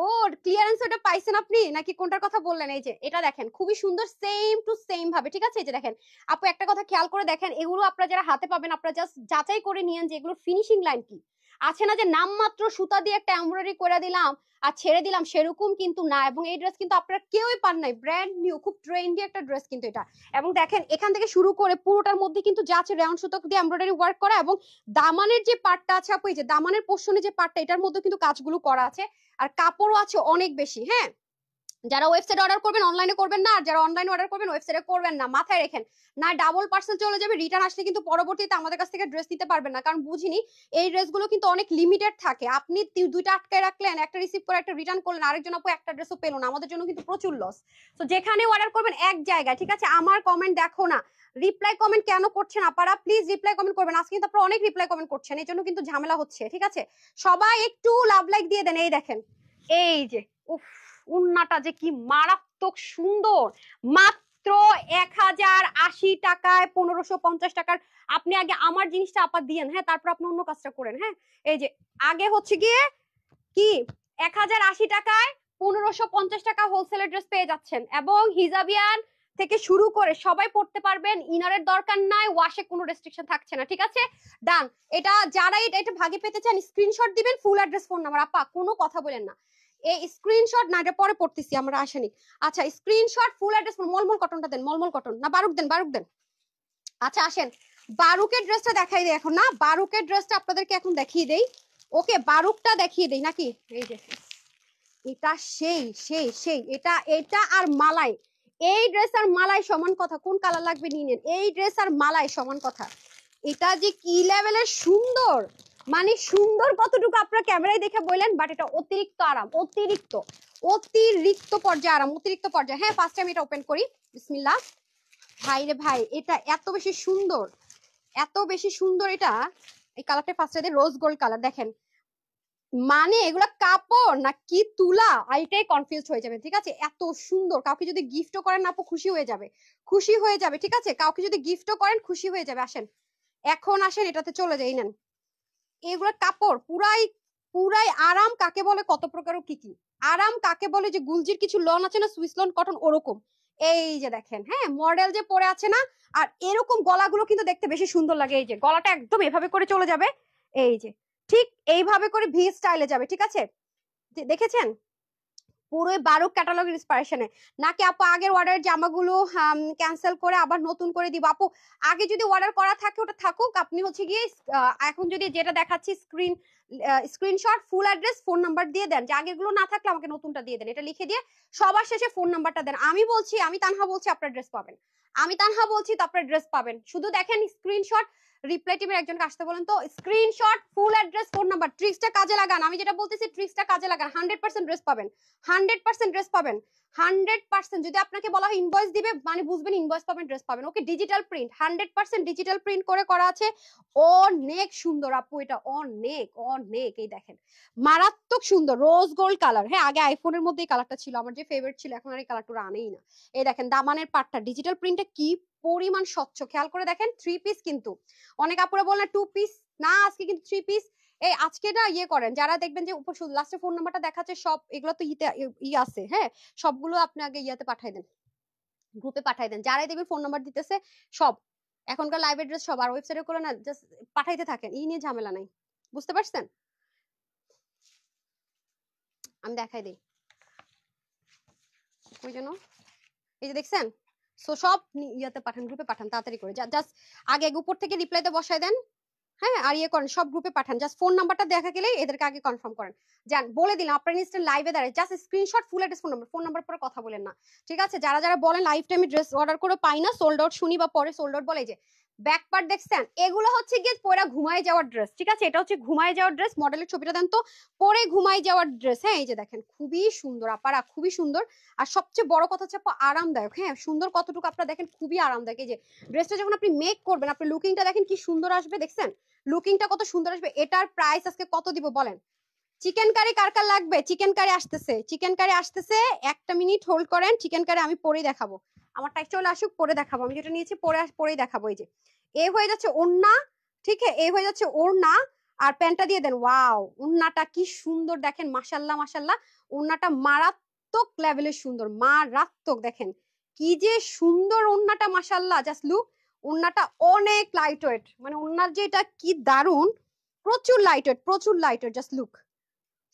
ও ক্লিয়ারেন্স ওটা পাইছেন আপনি নাকি কোনটার কথা বললেন? এই যে এটা দেখেন, খুবই সুন্দর, সেম টু সেম ভাবে। ঠিক আছে, এই যে দেখেন আপু, একটা কথা খেয়াল করে দেখেন, এগুলো আপনারা যারা হাতে পাবেন, আপনারা জাস্ট যাচাই করে নিয়েন যে এগুলোর ফিনিশিং লাইন কি আছে। না যে নামমাত্র সুতা দিয়ে একটা এমব্রয়ডারি করে দিলাম আর ছেড়ে দিলাম, সেরকম কিন্তু না। এবং এই ড্রেস কিন্তু আপনারা কেউই পান নাই, ব্র্যান্ড নিউ, খুব ট্রেন্ডি একটা ড্রেস কিন্তু এটা। এবং দেখেন এখান থেকে শুরু করে পুরোটার মধ্যে কিন্তু যা আছে রাউন্ড সুতো দিয়ে এমব্রয়ডারি ওয়ার্ক করা, এবং দামানের যে পার্টটা আছে আপু, এই যে দামানের পোর্শনে যে পার্টটা, এটার মধ্যে কিন্তু কাজগুলো করা আছে। আর কাপড়ও আছে অনেক বেশি। হ্যাঁ, যারা ওয়েবসাইট অর্ডার করবেন অনলাইনে করবেন না, আর যারা অনলাইনে অর্ডার করবেন ওয়েবসাইটে করবেন না। মাথায় রাখেন, না ডাবল পার্সেল চলে যাবে, রিটার্ন আসলে কিন্তু পরবর্তীতে আমাদের কাছ থেকে ড্রেস নিতে পারবেন না। কারণ বুঝিনি, এই ড্রেসগুলো কিন্তু অনেক লিমিটেড থাকে। আপনি দুইটা আটকায় রাখলেন, একটা রিসিভ করে একটা রিটার্ন করলেন, আরেকজন আপু একটা ড্রেসও পেলো না, আমাদের জন্য কিন্তু প্রচুর লস। তো যেখানে অর্ডার করবেন এক জায়গায়। ঠিক আছে, আমার কমেন্ট দেখো না, রিপ্লাই কমেন্ট কেন করছেন আপনারা? প্লিজ রিপ্লাই কমেন্ট করবেন। আজকে কিন্তু আপনারা অনেক রিপ্লাই কমেন্ট করছেন, এই জন্য কিন্তু ঝামেলা হচ্ছে। ঠিক আছে, সবাই একটু লাভ লাইক দিয়ে দেন। এই দেখেন, এই যে উফ, উন্নাটা যে কি মারাত্মক সুন্দর, মাত্র 1080 টাকায়, 1550 টাকার। আপনি আগে আমার জিনিসটা আপা দিয়েন, হ্যাঁ, তারপর আপনি অন্য কাজটা করেন। হ্যাঁ, এই যে আগে হচ্ছে গিয়ে কি 1080 টাকায় 1550 টাকা হোলসেলের ড্রেস পেয়ে যাচ্ছেন, এবং হিজাবিয়ান থেকে শুরু করে সবাই পড়তে পারবেন, ইনারের দরকার নাই, ওয়াশে কোনো রেস্ট্রিকশন থাকছে না। ঠিক আছে, ডান। এটা যারা এটা ভাগে পেতে চান, স্ক্রিনশট দিবেন, ফুল অ্যাড্রেস ফোন নাম্বার। আপা কোনো কথা বলেন না, এই স্ক্রিনশট না, এটা পরে পড়তেছি আমরা, আসেনি। আচ্ছা, স্ক্রিনশট, ফুল অ্যাড্রেস, মলমল কটনটা দেন, মলমল কটন না, বারুক দেন, বারুক দেন। আচ্ছা আসেন, বারুকের ড্রেসটা দেখাই দেই এখন। না, বারুকের ড্রেসটা আপনাদেরকে এখন দেখিয়ে দেই। ওকে, বারুকটা দেখিয়ে দেই নাকি? এই যে এটা সেই সেই সেই, এটা এটা আর মালাই, এই ড্রেস আর মালাই সমান কথা। কোন কালার লাগবে নিয়ে নেন, এই ড্রেস আর মালাই সমান কথা। এটা যে কি লেভেলের সুন্দর, মানে সুন্দর কতটুকু আপনারা ক্যামেরায় দেখে বললেন, বাট এটা অতিরিক্ত আরাম, অতিরিক্ত অতিরিক্ত পর্যায়ে আরাম, অতিরিক্ত পর্যায়ে। হ্যাঁ, ফার্স্ট টাইম এটা ওপেন করি, বিসমিল্লাহ। ভাই রে ভাই, এটা এত বেশি সুন্দর, এত বেশি সুন্দর। এটা এই কালারটা ফার্স্টে রোজ গোল্ড কালার, দেখেন মানে এগুলা কাপড় না কি তুলা, এইটাই কনফিউজ হয়ে যাবে। ঠিক আছে, এত সুন্দর, কাউকে যদি গিফটও করেন না আপু খুশি হয়ে যাবে, খুশি হয়ে যাবে। ঠিক আছে, কাউকে যদি গিফটও করেন খুশি হয়ে যাবে। আসেন এখন, আসেন এটাতে চলে যাই, নেন। এগুলো কাপড় পুরাই পুরাই আরাম কাকে বলে, কত প্রকার কি কি আরাম কাকে বলে, যে গুলজির কিছু লন আছে না, সুইস লন কটন, ওরকম। এই যে দেখেন, হ্যাঁ, মডেল যে পরে আছে না, আর এরকম গলাগুলো কিন্তু দেখতে বেশি সুন্দর লাগে। এই যে গলাটা একদম এভাবে করে চলে যাবে, এই যে ঠিক এইভাবে করে ভি স্টাইলে যাবে। ঠিক আছে, দেখেছেন পুরোই বারুক ক্যাটালগ ইন্সপিরেশনে। নাকি আপু আগের অর্ডার জামাগুলো ক্যান্সেল করে আবার নতুন করে দিব? আপু আগে যদি অর্ডার করা থাকে ওটা থাকুক, আপনি হচ্ছে গিয়ে এখন যদি যেটা দেখাচ্ছি screenshot, full address, phone number দিয়ে দেন, যে আগেরগুলো না থাকলে আমাকে নতুনটা দিয়ে দেন, এটা লিখে দিয়ে সবার শেষে ফোন নাম্বারটা দেন। আমি বলছি, আমি তানহা বলছি, আপনার ড্রেস পাবেন। আমি তানহা বলছি তো আপনার ড্রেস পাবেন। শুধু দেখেন স্ক্রিনশট, রিপ্লাই টিমের একজনকে আসতে বলেন তো, screenshot, full address, phone number, ট্রিক্সটা কাজে লাগান। আমি যেটা বলতেছি ট্রিক্সটা কাজে লাগান, 100% ড্রেস পাবেন, 100% ড্রেস পাবেন, 100%। যদি আপনাকে বলা হয় ইনভয়েস দিবে, মানে বুঝবেন ইনভয়েস পাবেন, ড্রেস পাবেন। ওকে, ডিজিটাল প্রিন্ট, 100% ডিজিটাল প্রিন্ট করে করা আছে, অনেক সুন্দর আপু, এটা অনেক অনেক। এই দেখেন মারাত্মক সুন্দর রোজ গোল্ড কালার। হ্যাঁ, আগে আইফোনের মধ্যে এই কালারটা ছিল, আমার যে ফেভারিট ছিল, এখন আর এই কালারটা আনেই না। এই দেখেন দামানের পাটটা ডিজিটাল প্রিন্টে কি পরিমাণ স্বচ্ছ, খেয়াল করে দেখেন। 3 পিস কিন্তু, অনেক আপুরা বলেন 2 পিস, না আজকে কিন্তু 3 পিস। এই আজকে না ইয়ে করেন, যারা দেখবেন যে উপর শুধু লাস্টে ফোন নাম্বারটা দেখাচ্ছে, সব এগুলো তো আছে। হ্যাঁ, সবগুলো আপনি আগে ইয়াতে পাঠাই দেন, গ্রুপে পাঠাই দেন, যারাই দেখবেন ফোন নাম্বার দিতেছে সব, এখনকার লাইভ এড্রেস সব, আর ওয়েবসাইটে করে না জাস্ট পাঠাইতে থাকেন, নিয়ে ঝামেলা নাই। বুঝতে পারছেন? আমি দেখাই দিই ওই জন্য, এই যে দেখছেন। সো সব ইয়াতে পাঠান, গ্রুপে পাঠান তাড়াতাড়ি করে, জাস্ট আগে উপর থেকে রিপ্লাইতে বসায় দেন। হ্যাঁ, আর ইয়ে করেন, সব গ্রুপে পাঠান, জাস্ট ফোন নাম্বারটা দেখা গেলেই এদেরকে আগে কনফার্ম করেন। যান বলে দিলাম আপনার ইনস্ট্যান্ট লাইভে দাঁড়ায় just screenshot full address phone number পরে কথা বলেন না, ঠিক আছে? যারা যারা বলেন লাইভ টাইমে ড্রেস অর্ডার করে পাই না, সোল্ড আউট শুনি বা পরে সোল্ড আউট বলে, যে ব্যাক পার্ট দেখছেন, এগুলো হচ্ছে গিয়ে পরে ঘুমায় যাওয়ার ড্রেস, ঠিক আছে? এটা হচ্ছে ঘুমায় যাওয়ার ড্রেস, মডেলের ছবিটা দেন তো, পরে ঘুমায় যাওয়ার ড্রেস। হ্যাঁ, এই যে দেখেন খুবই সুন্দর আপারা, খুবই সুন্দর। আর সবচেয়ে বড় কথা হচ্ছে আপা আরামদায়ক। হ্যাঁ, সুন্দর কতটুকু আপনারা দেখেন, খুবই আরামদায়ক। এই যে ড্রেসটা যখন আপনি মেক করবেন, আপনি লুকিংটা দেখেন কি সুন্দর আসবে, দেখছেন লুকিংটা কত সুন্দর আসবে। এটার প্রাইস আজকে কত দিব বলেন? চিকেন কারি কার কার লাগবে? চিকেন কারি আসতেছে, চিকেন কারি আসতেছে, একটা মিনিট হোল্ড করেন। চিকেন কারি আমি পরেই দেখাবো, আমার টাইট চলে আসুক, পরে দেখাবো। আমি যেটা নিয়েছি পরেই দেখাবো। এই যে এ হয়ে যাচ্ছে ওড়না, ঠিক আছে, এ হয়ে যাচ্ছে ওড়না, আর প্যান্টটা দিয়ে দেন। ওয়াও, ওড়নাটা কি সুন্দর দেখেন, মাশাল্লাহ মাশাল্লাহ, ওড়নাটা মারাত্মক লেভেলের সুন্দর, মারাত্মক। দেখেন কি যে সুন্দর ওড়নাটা, মাশাল্লাহ, জাস্ট লুক। ওড়নাটা অনেক লাইট ওয়েট, মানে ওড়নার যে এটা কি দারুন, প্রচুর লাইট ওয়েট, প্রচুর লাইট ওয়েট, জাস্ট লুক।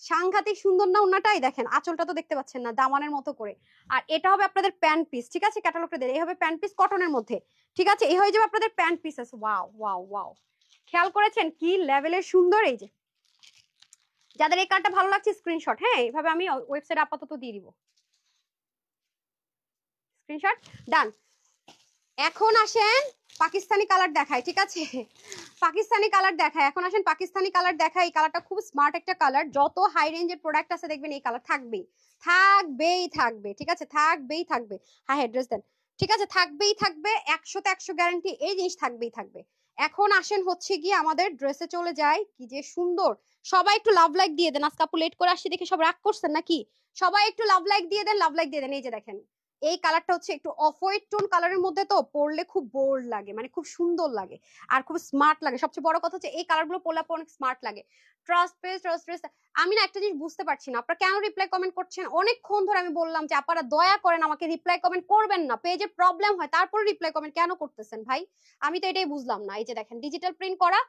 সাংঘাতিক সুন্দর না ওন্নাটাই? দেখেন আঁচলটা তো দেখতে পাচ্ছেন না, দামানের মতো করে। আর এটা হবে আপনাদের প্যান্ট পিস, ঠিক আছে? ক্যাটালগটা দেন, এই হবে প্যান্ট পিস কটনের মধ্যে, ঠিক আছে? এই হয়ে যাবে আপনাদের pant pieces. Wow wow wow, খেয়াল করেছেন কি লেভেলের সুন্দর? এই যে যাদের এই কার্ডটা ভালো লাগছে স্ক্রিনশট, হ্যাঁ এইভাবে আমি ওয়েবসাইটে আপাতত দিয়ে দিব, স্ক্রিনশট ডান। এখন আসেন পাকিস্তানি কালার দেখায়, ঠিক আছে? পাকিস্তানি কালার দেখায়, এখন আসেন পাকিস্তানি কালার দেখায়। এই কালারটা খুব স্মার্ট একটা কালার, যত হাই রেঞ্জের প্রোডাক্ট আছে দেখবেন এই কালার থাকবেই, থাকবেই থাকবে, ঠিক আছে? থাকবেই থাকবে। হ্যাঁ অ্যাড্রেস দেন, ঠিক আছে? থাকবেই থাকবে, 100 তে 100 গ্যারান্টি, এই জিনিস থাকবেই থাকবে। এখন আসেন হচ্ছে গিয়ে আমাদের ড্রেসে চলে যায়, কি যে সুন্দর। সবাই একটু লাভ লাইক দিয়ে দেন, আজকে আপু লেট করে আসছি দেখে সব রাগ করছেন নাকি? সবাই একটু লাভ লাইক দিয়ে দেন, লাভ লাইক দিয়ে দেন। এই যে দেখেন এই কালারটা হচ্ছে একটু অফ হোয়াইট টোন কালারের মধ্যে, তো পরলে খুব বোল্ড লাগে, মানে খুব সুন্দর লাগে আর খুব স্মার্ট লাগে। সবচেয়ে বড় কথা হচ্ছে এই কালারগুলো পরলে অনেক স্মার্ট লাগে। Trust page. আমি না একটা জিনিস বুঝতে পারছি না, আপনারা কেন রিপ্লাই কমেন্ট করছেন? অনেকক্ষণ ধরে আমি বললাম যে আপনারা দয়া করেন আমাকে রিপ্লাই কমেন্ট করবেন না, পেজে প্রবলেম হয়, তারপরে রিপ্লাই কমেন্ট কেন করতেছেন ভাই? আমি তো এটাই বুঝলাম না। এই যে দেখেন ডিজিটাল প্রিন্ট করা,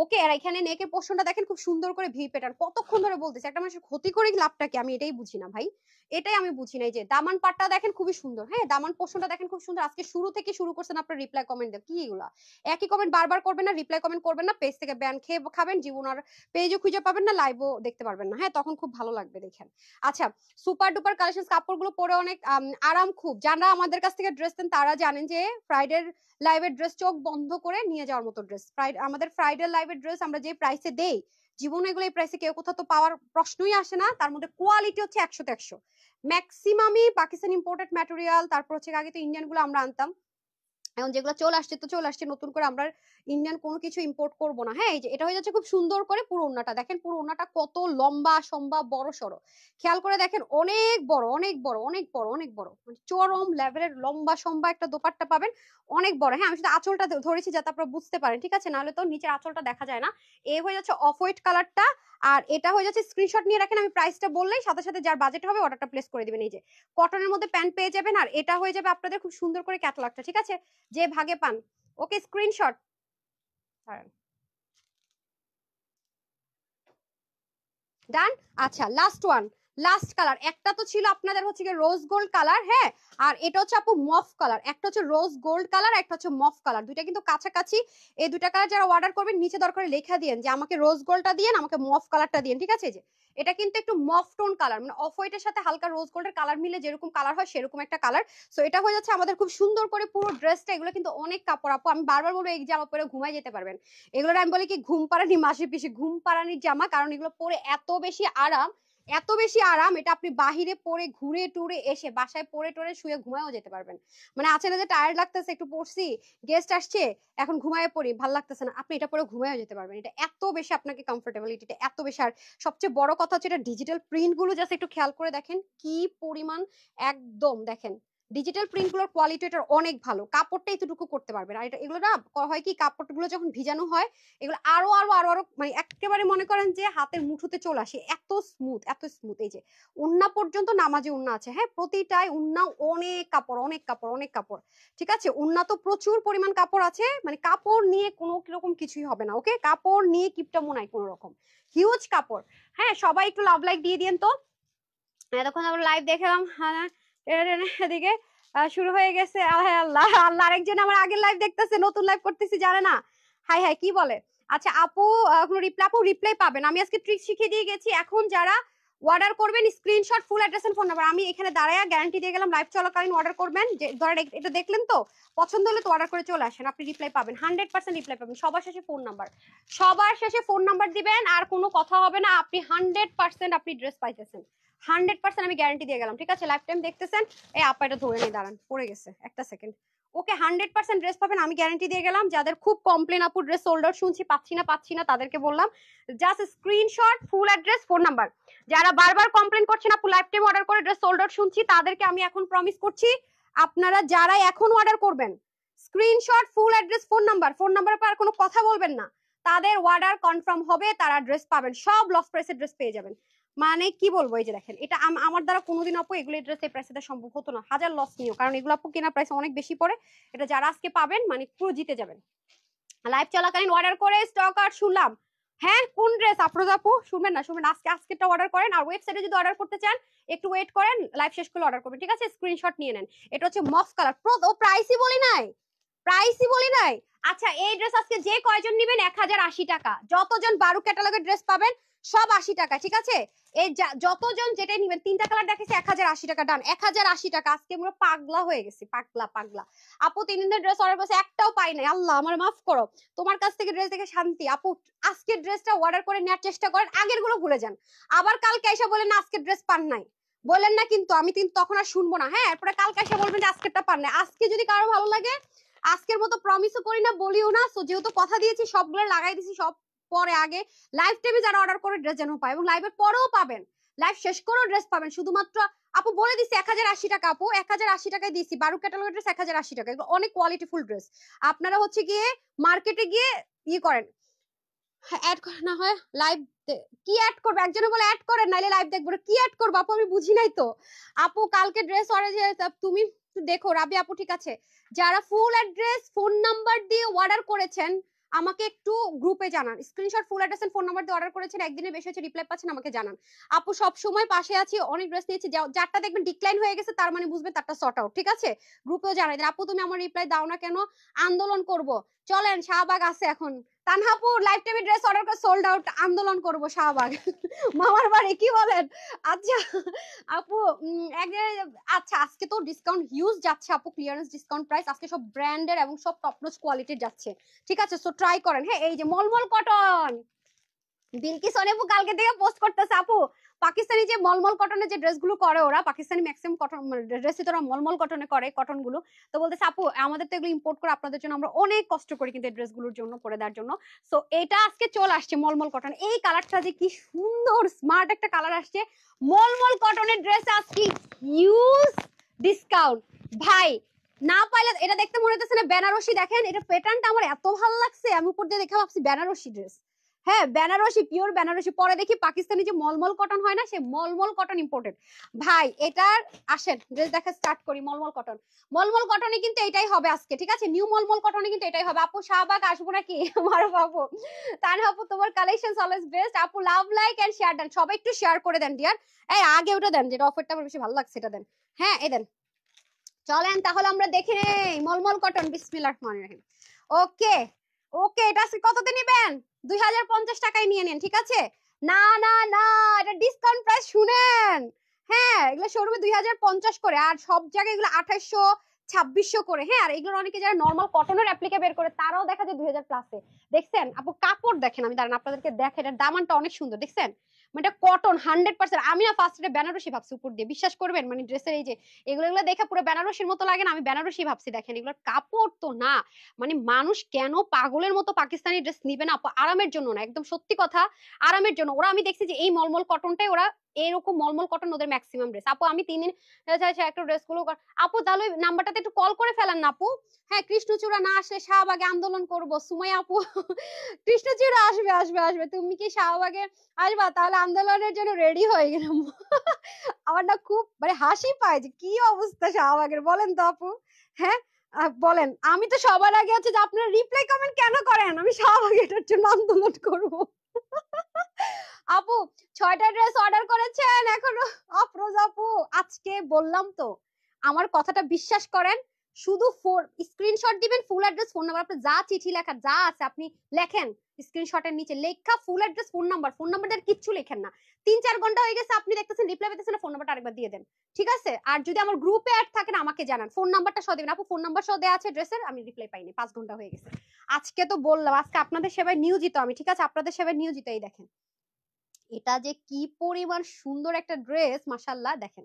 ওকে, আর এখানে নেকের পোর্শনটা দেখেন খুব সুন্দর করে ভি প্যাটার্ন। কতক্ষণ ধরে বলতেছি, একটা মানুষের ক্ষতি করে লাভটা কি? আমি এটাই বুঝি না ভাই, এটাই আমি বুঝি না। এই যে দামান পাটটা দেখেন খুবই সুন্দর, হ্যাঁ দামান পোর্শনটা দেখেন খুব সুন্দর। আজকে শুরু থেকে শুরু করছেন আপনার রিপ্লাই কমেন্ট দেন, কি এগুলা? একই কমেন্ট বারবার করবেন না, রিপ্লাই কমেন্ট করবেন না, পেজ থেকে ব্যান খেয়ে খাবেন, জীবন আর পেজও খুঁজে পাবেন না, লাইভও দেখতে পারবেন না। হ্যাঁ তখন খুব ভালো লাগবে দেখেন। আচ্ছা, সুপার ডুপার কালেকশন, কাপড়গুলো পরে অনেক আরাম খুব। যারা আমাদের কাছ থেকে ড্রেস দেন তারা জানেন যে ফ্রাইডের লাইভের ড্রেস চোখ বন্ধ করে নিয়ে যাওয়ার মতো ড্রেস। আমাদের ফ্রাইডে লাইভের ড্রেস আমরা যে প্রাইসে দেই, জীবনে এগুলো এই প্রাইসে কেউ কোথাও তো পাওয়ার প্রশ্নই আসে না। তার মধ্যে কোয়ালিটি হচ্ছে 100 তে 100, ম্যাক্সিমামই পাকিস্তান ইম্পোর্টেড ম্যাটেরিয়াল। তারপর হচ্ছে আগে তো ইন্ডিয়ান গুলো আমরা আনতাম, এখন যেগুলো চলে আসছে তো চলে আসছে, নতুন করে আমরা ইন্ডিয়ান কোনো কিছু ইম্পোর্ট করব না। হ্যাঁ এই যে এটা হয়ে যাচ্ছে খুব সুন্দর করে পুরো ওন্নাটা দেখেন, পুরো ওন্নাটা কত লম্বা সম্বা বড় সড়ো, খেয়াল করে দেখেন, অনেক বড় অনেক বড় অনেক বড় অনেক বড়, মানে চরম লেভেলের লম্বা সম্বা একটা দোপাট্টা পাবেন, অনেক বড়। হ্যাঁ আমি শুধু আঁচলটা ধরেছি যাতে আপনারা বুঝতে পারেন, ঠিক আছে? নাহলে তো নিচের আঁচলটা দেখা যায় না। এই হয়ে যাচ্ছে অফ হোয়াইট কালারটা, আর এটা হয়ে যাচ্ছে, স্ক্রিনশট নিয়ে রাখেন, আমি প্রাইসটা বললেই সাথে সাথে যার বাজেট হবে অর্ডারটা প্লেস করে দিবেন। এই যে কটনের মধ্যে প্যান্ট পেয়ে যাবেন, আর এটা হয়ে যাবে আপনাদের খুব সুন্দর করে ক্যাটালগটা, ঠিক আছে? যে ভাগে পান, ওকে স্ক্রিনশট ডান। আচ্ছা লাস্ট ওয়ান, লাস্ট কালার। একটা তো ছিল আপনাদের হচ্ছে গিয়ে রোজ গোল্ড কালার, হ্যাঁ, আর এটা হচ্ছে আপু মফ কালার। একটা হচ্ছে রোজ গোল্ড কালার, একটা হচ্ছে মফ কালার, দুইটা কিন্তু কাছাকাছি। এই দুইটা কালার যারা অর্ডার করবেন নিচে দরকার লেখা দিয়েন যে আমাকে রোজ গোল্ডটা দিয়েন, আমাকে মফ কালারটা দিয়েন, ঠিক আছে? যে এটা কিন্তু একটু মফ টোন কালার, মানে অফ হোয়াইটের সাথে হালকা রোজ গোল্ডের কালার মিলে যেরকম কালার হয় সেরকম একটা কালার। সো এটা হয়ে যাচ্ছে আমাদের খুব সুন্দর করে পুরো ড্রেসটা। এগুলো কিন্তু অনেক কাপড় আপু, আমি বারবার বলবো এই জামা পরে ঘুমাই যেতে পারবেন। এগুলো আমি বলি কি ঘুম পাড়ানি মাসে পিসে ঘুম পাড়ানির জামা, কারণ এগুলো পরে এত বেশি আরাম, এত বেশি আরাম, এটা আপনি বাহিরে পরে ঘুরে টুরে এসে বাসায় পরে টরে শুয়ে ঘুমায়ও যেতে পারবেন। মানে আছে না যে টায়ার্ড লাগতেছে, একটু পড়ছি, গেস্ট আসছে, এখন ঘুমায় পড়ি, ভাল লাগতেছে না, আপনি এটা পরে ঘুমায়ও যেতে পারবেন। এটা এত বেশি আপনাকে কমফোর্টেবিলিটিটা এত বেশি। আর সবচেয়ে বড় কথা হচ্ছে এটা ডিজিটাল প্রিন্ট গুলো জাস্ট একটু খেয়াল করে দেখেন কি পরিমাণ, একদম দেখেন ডিজিটাল প্রিন্ট গুলোর কোয়ালিটি এটা অনেক ভালো, কাপড়টা এতটুকু করতে পারবেন। আর এটা এগুলো না হয় কি কাপড়গুলো যখন ভিজানো হয় এগুলো আরো আরো আরো আরো মানে একেবারে মনে করেন যে হাতের মুঠোতে চলে আসে, এত স্মুথ এত স্মুথ। এই যে উন্না পর্যন্ত নামাজে উন্না আছে, হ্যাঁ প্রতিটাই উন্না, অনেক কাপড় অনেক কাপড় অনেক কাপড়, ঠিক আছে? উন্না তো প্রচুর পরিমাণ কাপড় আছে, মানে কাপড় নিয়ে কোনো রকম কিছুই হবে না, ওকে? কাপড় নিয়ে কিপটামো নাই কোনো রকম, হিউজ কাপড়। হ্যাঁ সবাই একটু লাভ লাইক দিয়ে দিন তো, এতক্ষণ আমরা লাইভ দেখলাম, এদিকে শুরু হয়ে গেছে। আল্লাহ আল্লাহ, আরেকজন আমার আগের লাইভ দেখতেছে, নতুন লাইভ করতেছি জানে না। হাই হাই কি বলে। আচ্ছা আপু কোনো রিপ্লাই পাবেন। আমি আজকে ট্রিক শিখিয়ে দিয়ে গেছি। এখন যারা অর্ডার করবেন screenshot, full address and phone number, আমি এখানে দাঁড়ায় গ্যারান্টি দিয়ে গেলাম লাইভ চলাকালীন অর্ডার করবেন। যে ধরেন এটা দেখলেন তো, পছন্দ হলে তো অর্ডার করে চলে আসেন, আপনি রিপ্লাই পাবেন, 100% রিপ্লাই পাবেন। সবার শেষে ফোন নাম্বার, সবার শেষে ফোন নাম্বার দিবেন, আর কোনো কথা হবে না। আপনি 100% আপনি ড্রেস পাইতেছেন, 100% আমি গ্যারান্টি দিয়ে গেলাম। ঠিক আছে, লাইফ টাইম দেখতেছেন। এই আপা এটা ধরে নিয়ে দাঁড়ান, পড়ে গেছে, একটা সেকেন্ড। ওকে 100% ড্রেস পাবেন, আমি গ্যারান্টি দিয়ে গেলাম। যাদের খুব কমপ্লেন আপু ড্রেস সোল্ড আউট শুনছি, পাচ্ছি না, তাদেরকে বললাম just screenshot, full address, phone number. যারা বারবার কমপ্লেন করছেন আপু লাইফ টাইম অর্ডার করে ড্রেস সোল্ড আউট শুনছি, তাদেরকে আমি এখন প্রমিস করছি, আপনারা যারা এখন অর্ডার করবেন স্ক্রিনশট, ফুল অ্যাড্রেস, ফোন নাম্বারের পর আর কোনো কথা বলবেন না, তাদের অর্ডার কনফার্ম হবে, তারা ড্রেস পাবেন, সব লস প্রাইসের ড্রেস পেয়ে যাবেন। মানে কি বলবো, এই যে দেখেন, এটা আমার দ্বারা কোনোদিন আপু এগুলো ড্রেস এই প্রাইসে সম্ভব হতো না, হাজার লস নিও, কারণ এগুলো আপু কেনা প্রাইস অনেক বেশি পড়ে। এটা যারা আজকে পাবেন মানে পুরো জিতে যাবেন। লাইভ চলাকালীন অর্ডার করে স্টক আউট শুনলাম। হ্যাঁ কোন ড্রেস আফরোজ আপু? শুনবেন না, শুনবেন, আজকেরটা অর্ডার করেন। আর ওয়েবসাইটে যদি অর্ডার করতে চান একটু ওয়েট করেন, লাইভ শেষ করলে অর্ডার করবেন। ঠিক আছে, স্ক্রিনশট নিয়ে নেন। এটা হচ্ছে মফ কালার। ও প্রাইসই বলি নাই। আচ্ছা এই ড্রেস আজকে যে কয়জন নেবেন 1080 টাকা, যতজন 12 ক্যাটালগের ড্রেস পাবেন সব 80 টাকা। ঠিক আছে, এই যতজন যেটাই নেবেন, 3টা কালার দেখেছি 1080 টাকা, ডান 1080 টাকা। আজকে আমরা পাগলা হয়ে গেছি, পাগলা। আপু 3 দিনের ড্রেস অর্ডার করছে, একটাও পাই নাই, আল্লাহ আমার মাফ করো। তোমার কাছ থেকে ড্রেস দেখে শান্তি। আপু আজকের ড্রেসটা অর্ডার করে নেওয়ার চেষ্টা করেন, আগের গুলো ভুলে যান। আবার কালকে এসে বলেন না আজকের ড্রেস পান নাই, বলেন না কিন্তু, আমি কিন্তু তখন আর শুনবো না। হ্যাঁ, এরপরে কালকে এসে বলবেন যে আজকেরটা পান নাই। আজকে যদি কারো ভালো লাগে, আজকের মতো প্রমিসও করি না, বলিও না, সো যেহেতু কথা দিয়েছি সবগুলো লাগাই দিছি। সব পরে আগে লাইভ টাইমে যারা অর্ডার করে ড্রেস যেন পায়, এবং লাইভের পরেও পাবেন, লাইভ শেষ করেও ড্রেস পাবেন। শুধুমাত্র আপু বলে দিছি 1080 টাকা, আপু 1080 টাকায় দিছি 12 ক্যাটালগের ড্রেস 1080 টাকা। এগুলো অনেক কোয়ালিটিফুল ড্রেস। আপনারা হচ্ছে গিয়ে মার্কেটে গিয়ে করেন, অ্যাড করে না হয় লাইভ। কি অ্যাড করবে? একজনে বলে অ্যাড করেন, নাইলে লাইভ দেখবো। কি অ্যাড করবো আপু, আমি বুঝি নাই তো। আপু কালকে ড্রেস অর্ডার, তুমি দেখো রাবি আপু। ঠিক আছে, যারা ফুল অ্যাড্রেস, ফোন নাম্বার দিয়ে অর্ডার করেছেন আমাকে একটু গ্রুপে জানান। Screenshot, full address and phone number দিয়ে অর্ডার করেছেন, একদিনের বেশি হচ্ছে, রিপ্লাই পাচ্ছেন, আমাকে জানান। আপু সব সময় পাশে আছি, অনেক ড্রেস নিয়েছি। যারটা দেখবেন ডিক্লাইন হয়ে গেছে তার মানে বুঝবেন তারটা সর্ট আউট। ঠিক আছে, গ্রুপেও জানাই দেন। আপু তুমি আমার রিপ্লাই দাও না কেন? আন্দোলন করব, চলেন শাহবাগ আছে এখন। তানহাপুর লাইভ টাইমে ড্রেস অর্ডার করে সোল্ড আউট, আন্দোলন করব শাহবাগ মামার বাড়ি, কি বলেন? আচ্ছা আপু আচ্ছা আজকে তো ডিসকাউন্ট হিউজ যাচ্ছে আপু, ক্লিয়ারেন্স ডিসকাউন্ট প্রাইস আজকে সব ব্র্যান্ডের এবং সব টপ নচ কোয়ালিটির যাচ্ছে। ঠিক আছে, সো ট্রাই করেন। হ্যাঁ, এই যে মলমল কটন, বিলকিস অনেপু কালকে থেকে পোস্ট করতেছে। আপু পাকিস্তানি যে মলমল কটনের যে ড্রেসগুলো করে ওরা, পাকিস্তানি ম্যাক্সিমাম কটন ড্রেসই তো ওরা মলমল কটনে করে, কটন গুলো। তো বলতেছে আপু আমাদের তো এগুলো ইম্পোর্ট করে আপনাদের জন্য আমরা অনেক কষ্ট করি কিন্তু এই ড্রেসগুলোর জন্য, করে দেওয়ার জন্য। সো এটা আজকে চলে আসছে মলমল কটন। এই কালারটা যে কি সুন্দর স্মার্ট একটা কালার আসছে, মলমল কটনের ড্রেস আজকে হিউজ ডিসকাউন্ট ভাই। না পাইলে এটা দেখতে মনে হচ্ছে না বেনারসি। দেখেন এটা প্যাটার্নটা আমার এত ভালো লাগছে, আমি উপর দিয়ে দেখে ভাবছি বেনারসি ড্রেস। হ্যাঁ বেনারসি, পিওর বেনারসি। পরে দেখি পাকিস্তানি যে মলমল কটন হয় না, সে মলমল কটন ইম্পোর্টেড ভাই। এটার আসেন ড্রেস দেখা স্টার্ট করি। মলমল কটন, মলমল কটনে কিন্তু এটাই হবে আজকে। ঠিক আছে, নিউ মলমল কটনে কিন্তু এটাই হবে। আপু শাহবাগ আসবো নাকি? আমার বাবু তান আপু তোমার কালেকশন অলওয়েজ বেস্ট। আপু লাভ, লাইক এন্ড শেয়ার দেন, সবাই একটু শেয়ার করে দেন ডিয়ার। এই আগে ওটা দেন, যেটা অফারটা আমার বেশি ভালো লাগছে এটা দেন। হ্যাঁ এই দেন। চলেন তাহলে আমরা দেখে নেই মলমল কটন। বিসমিল্লাহির রহমানির রহিম। ওকে ওকে, এটা কততে নেবেন? 2050 টাকায় নিয়ে নেন। ঠিক আছে, না না না, এটা ডিসকাউন্ট প্রাইস শুনেন। হ্যাঁ এগুলো শোরুমে 2050 করে, আর সব জায়গায় এগুলো 2800 2600 করে। হ্যাঁ, আর এগুলো অনেকে যারা নরমাল কটনের অ্যাপ্লিকে বের করে তারাও দেখা যায় 2000 প্লাসে। দেখছেন আপু কাপড় দেখেন, আমি দাঁড়ান আপনাদেরকে দেখেন, এটার দামানটা অনেক সুন্দর। দেখছেন মানে এটা কটন 100%। আমি না ফার্স্ট এটা বেনারসি ভাবছি উপর দিয়ে, বিশ্বাস করবেন মানে ড্রেসের এই যে এগুলো দেখে পুরো বেনারসির মতো লাগে না, আমি বেনারসি ভাবছি। দেখেন এগুলোর কাপড় তো না, মানে মানুষ কেন পাগলের মতো পাকিস্তানি ড্রেস নিবে না আপু? আরামের জন্য না, একদম সত্যি কথা, আরামের জন্য। ওরা আমি দেখছি যে এই মলমল কটনটাই ওরা, এরকম মলমল কটন ওদের ম্যাক্সিমাম ড্রেস। আপু আমি 3 দিন একটা ড্রেস গুলো আপু তাহলে নাম্বারটাতে একটু কল করে ফেলেন না আপু। হ্যাঁ, কৃষ্ণচূড়া না আসলে শাহবাগে আন্দোলন করব। সুমাইয়া আপু কৃষ্ণচূড়া আসবে আসবে আসবে, তুমি কি শাহবাগে আসবা? তাহলে আন্দোলনের জন্য রেডি হয়ে গেলাম আমার না খুব মানে হাসি পায় যে কি অবস্থা শাহবাগের, বলেন তো আপু। হ্যাঁ বলেন, আমি তো সবার আগে আছে যে আপনারা রিপ্লাই কমেন্ট কেন করেন? আমি শাহবাগ এটার জন্য আন্দোলন করব আপু 6টা ড্রেস অর্ডার করেছেন এখনো। আফরোজ আপু আজকে বললাম তো, আমার কথাটা বিশ্বাস করেন, শুধু স্ক্রিনশট দিবেন, ফুল অ্যাড্রেস ফোন নাম্বার, আপনার যা চিঠি লেখা যা আছে আপনি লেখেন স্ক্রিনশটের নিচে লেখা ফুল অ্যাড্রেস ফোন নাম্বার দিয়ে কিচ্ছু লেখেন না। 3-4 ঘন্টা হয়ে গেছে আপনি দেখতেছেন রিপ্লাই পেতেছেন না, ফোন নাম্বারটা আরেকবার দিয়ে দেন, ঠিক আছে? আর যদি আমার গ্রুপে অ্যাড থাকেন আমাকে জানান, ফোন নাম্বারটা সহ দিবেন। আপু ফোন নাম্বার সহ দেয়া আছে ড্রেসের, আমি রিপ্লাই পাইনি, 5 ঘন্টা হয়ে গেছে। আজকে তো বললাম আজকে আপনাদের সেবায় নিয়োজিত আমি, ঠিক আছে? আপনাদের সেবায় নিয়োজিত। এই দেখেন এটা যে কি পরিমাণ সুন্দর একটা ড্রেস, মাশাআল্লাহ। দেখেন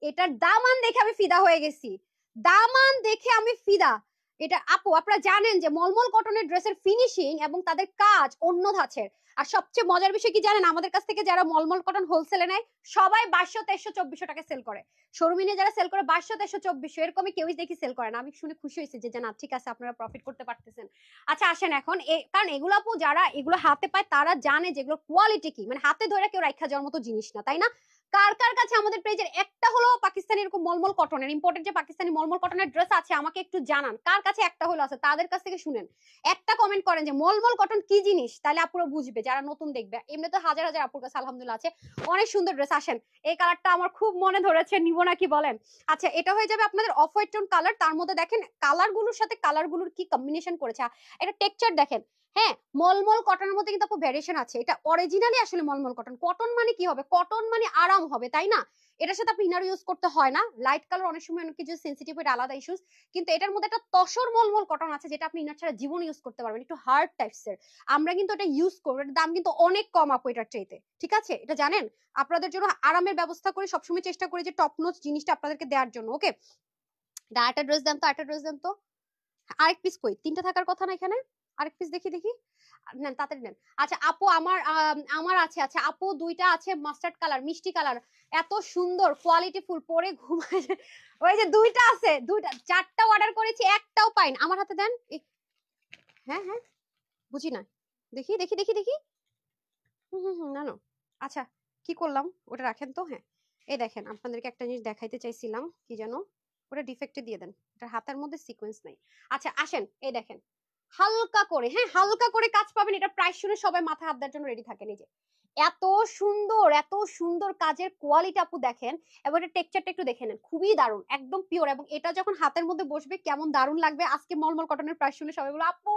এটার দামান দেখে আমি ফিদা হয়ে গেছি, দামান দেখে আমি ফিদা। এটা আপু আপনারা জানেন যে মলমল কটনের ড্রেসের ফিনিশিং এবং তাদের কাজ অন্য ধাঁচের। আর সবচেয়ে মজার বিষয় কি জানেন, আমাদের কাছ থেকে যারা মলমল কটন হোলসেলে নেয় সবাই 2200, 2300, 2400 টাকা সেল করে। শোরুমে নিয়ে যারা সেল করে 2200, 2300, 2400 এরকমই কেউই দেখি সেল করে না। আমি শুনে খুশি হয়েছি যে না ঠিক আছে আপনারা প্রফিট করতে পারতেছেন। আচ্ছা আসেন এখন, কারণ এগুলো আপু যারা এগুলো হাতে পায় তারা জানে যে এগুলোর কোয়ালিটি কি, মানে হাতে ধরে কেউ রাখা যাওয়ার মতো জিনিস না, তাই না? কার কার কাছে আমাদের পেজের একটা হলো পাকিস্তানি এরকম মলমল কটনের ইম্পোর্টেড যে পাকিস্তানি মলমল কটনের ড্রেস আছে আমাকে একটু জানান, কার কাছে একটা হলো আছে, তাদের কাছ থেকে শুনেন। একটা কমেন্ট করেন যে মলমল কটন কি জিনিস, তাহলে আপুরা বুঝবে যারা নতুন দেখবে। এমনি তো হাজার হাজার আপুর কাছে আলহামদুলিল্লাহ আছে অনেক সুন্দর ড্রেস। আসেন এই কালারটা আমার খুব মনে ধরেছে, নিব নাকি বলেন? আচ্ছা এটা হয়ে যাবে আপনাদের অফ হোয়াইট টোন কালার, তার মধ্যে দেখেন কালার গুলোর সাথে কালার গুলোর কি কম্বিনেশন করেছে, এটা টেক্সচার দেখেন। হ্যাঁ মলমল কটনের মধ্যে কিন্তু আপু ভ্যারিয়েশন আছে, এটা অরিজিনালি আসলে মলমল কটন। কটন মানে কি হবে, কটন মানে আরাম হবে, তাই না? এটার সাথে আপনি ইনার ইউজ করতে হয় না, লাইট কালার অনেক সময় অনেক কিছু সেনসিটিভ, এটা আলাদা ইস্যুস। কিন্তু এটার মধ্যে একটা তসর মলমল কটন আছে যেটা আপনি ইনার ছাড়া জীবন ইউজ করতে পারবেন, একটু হার্ড টাইপসের। আমরা কিন্তু এটা ইউজ করবো, এটার দাম কিন্তু অনেক কম আপু এটার চাইতে, ঠিক আছে? এটা জানেন আপনাদের জন্য আরামের ব্যবস্থা করি, সবসময় চেষ্টা করি যে টপ নোচ জিনিসটা আপনাদেরকে দেওয়ার জন্য। ওকে আরেকটা ড্রেস দেন তো, আরেকটা ড্রেস দেন তো। আরেক পিস কই, 3টা থাকার কথা না এখানে? আরেক পিস দেখি দেখি, নেন তাড়াতাড়ি নেন। আচ্ছা আপু আমার আমার আছে, আচ্ছা আপু 2টা আছে মাস্টার্ড কালার, মিষ্টি কালার, এত সুন্দর কোয়ালিটি ফুল, পরে ঘুমায়। ওই যে 2টা আছে, 2টা 4টা অর্ডার করেছি একটাও পাইন। আমার হাতে দেন। হ্যাঁ হ্যাঁ বুঝি না, দেখি দেখি দেখি দেখি। না না আচ্ছা কি করলাম ওটা রাখেন তো। হ্যাঁ এই দেখেন আপনাদেরকে একটা জিনিস দেখাইতে চাইছিলাম, কি জানো, ওটা ডিফেক্টে দিয়ে দেন, এটা হাতের মধ্যে সিকোয়েন্স নাই। আচ্ছা আসেন এই দেখেন হালকা করে, হ্যাঁ হালকা করে কাজ পাবেন, এটা প্রাইস শুনে সবাই মাথা হাত দেওয়ার জন্য রেডি থাকেন। এই যে এত সুন্দর কাজের কোয়ালিটি আপু দেখেন, এবং এটা টেক্সচারটা একটু দেখে নেন, খুবই দারুণ একদম পিওর। এবং এটা যখন হাতের মধ্যে বসবে কেমন দারুণ লাগবে। আজকে মলমল কটনের প্রাইস শুনে সবাই বলো আপু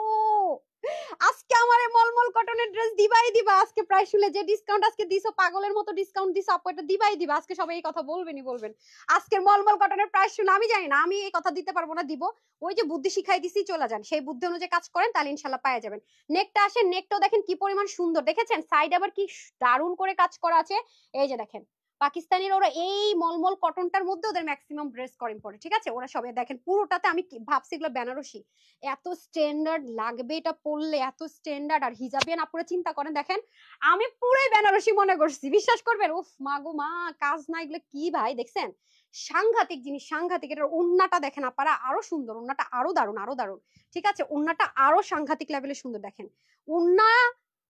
আজকে আমারে মলমল কটনের ড্রেস দিবাই দিবা, আজকে প্রাইস শুনে যে ডিসকাউন্ট আজকে দিছো, পাগলের মতো ডিসকাউন্ট দিছো আপু, এটা দিবাই দিবা। আজকে সবাই এই কথা বলবেনই বলবেন, আজকের মলমল কটনের প্রাইস শুনে। আমি জানি না, আমি এই কথা দিতে পারবো না, দিব ওই যে বুদ্ধি শিখাই দিছি, চলে যান সেই বুদ্ধি অনুযায়ী কাজ করেন, তাহলে ইনশাল্লাহ পাওয়া যাবেন। নেকটা আসেন, নেকটাও দেখেন কি পরিমাণ সুন্দর, দেখেছেন সাইড আবার কি দারুণ করে কাজ করা আছে। এই যে দেখেন পাকিস্তানিরা ওরা এই মলমল কটনটার মধ্যে ওদের ম্যাক্সিমাম ড্রেস করেন পরে, ঠিক আছে? ওরা সবাই দেখেন পুরোটাতে, আমি ভাবছি এগুলো বেনারসি, এত স্ট্যান্ডার্ড লাগবে এটা পরলে, এত স্ট্যান্ডার্ড। আর হিজাবিয়ান আপুরা চিন্তা করেন, দেখেন আমি পুরোই বেনারসি মনে করছি, বিশ্বাস করবেন? উফ মা গো মা, কাজ না এগুলো কি ভাই, দেখছেন সাংঘাতিক জিনিস, সাংঘাতিক। এটার ওন্নাটা দেখেন আপনারা, আরো সুন্দর ওন্নাটা, আরো দারুণ আরো দারুণ, ঠিক আছে? ওন্নাটা আরো সাংঘাতিক লেভেলের সুন্দর। দেখেন ওন্না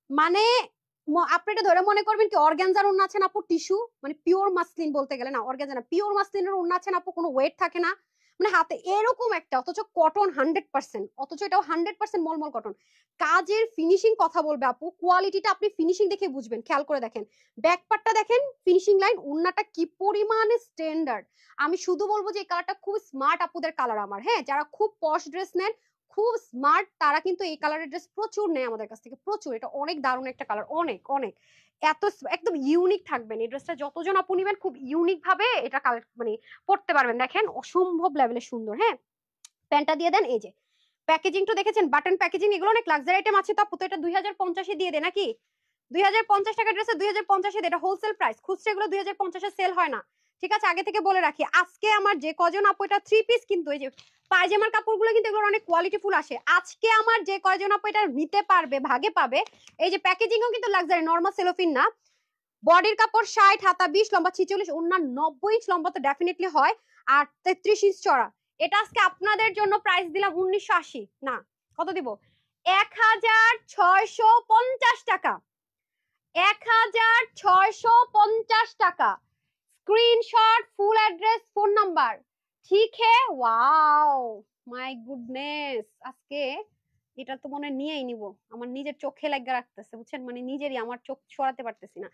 মানে আপনি এটা ধরে মনে করবেন কি অর্গানজার ওন্না আছে না আপু, টিস্যু মানে পিওর মাসলিন বলতে গেলে, না অর্গানজা না, পিওর মাসলিনের ওন্না আছে না আপু, কোনো ওয়েট থাকে না, মানে হাতে এরকম একটা, অথচ কটন 100%, অথচ এটাও 100% মলমল কটন। কাজের ফিনিশিং কথা বলবে আপু, কোয়ালিটিটা আপনি ফিনিশিং দেখে বুঝবেন, খেয়াল করে দেখেন ব্যাক পার্টটা দেখেন, ফিনিশিং লাইন, ওন্নাটা কি পরিমাণে স্ট্যান্ডার্ড। আমি শুধু বলবো যে এই কালারটা খুব স্মার্ট আপুদের কালার আমার, হ্যাঁ যারা খুব পশ ড্রেস নেন, খুব স্মার্ট, তারা কিন্তু এই কালারের ড্রেস প্রচুর নেয় আমাদের কাছ থেকে, প্রচুর। এটা অনেক দারুণ একটা কালার, অনেক অনেক এত একদম ইউনিক থাকবেন এই ড্রেসটা, যতজন আপু নিবেন খুব ইউনিক ভাবে এটা মানে পড়তে পারবেন। দেখেন অসম্ভব লেভেলের সুন্দর। হ্যাঁ প্যান্টটা দিয়ে দেন। এই যে প্যাকেজিং তো দেখেছেন, বাটন প্যাকেজিং, এগুলো অনেক লাক্সারি আইটেম আছে তো আপু, তো এটা 2050 দিয়ে দে নাকি? 2050 টাকা ড্রেসে 2050 এটা হোলসেল প্রাইস, খুচরা এগুলো 2050 সেল হয় না, ঠিক আছে? আগে থেকে বলে রাখি। আজকে আমার যে কজন আপু এটা 3 পিস, কিন্তু এই যে পায়জামার কাপড়গুলো কিন্তু এগুলো অনেক কোয়ালিটিফুল আসে, আজকে আমার যে কয়জন আপু এটা নিতে পারবে ভাগে পাবে। এই যে প্যাকেজিংও কিন্তু লাক্সারি, নরমাল সেলোফিন না। বডির কাপড় 60, হাতা 20, লম্বা 46, ওন্না 90 ইঞ্চ লম্বা তো ডেফিনেটলি হয়, আর 33 ইঞ্চ চড়া। এটা আজকে আপনাদের জন্য প্রাইস দিলাম 1980, না কত দিব, 1650 টাকা, 1650 টাকা। Screenshot full address phone number, ठीक है? वाओ माय गुडनेस, আজকে এটা তো মনে হয় নিয়েই নিব, আমার নিজের চোখে লাগা রাখতেছে বুঝছেন, মানে নিজেরই আমার চোখ সরাতে পারতেছি না,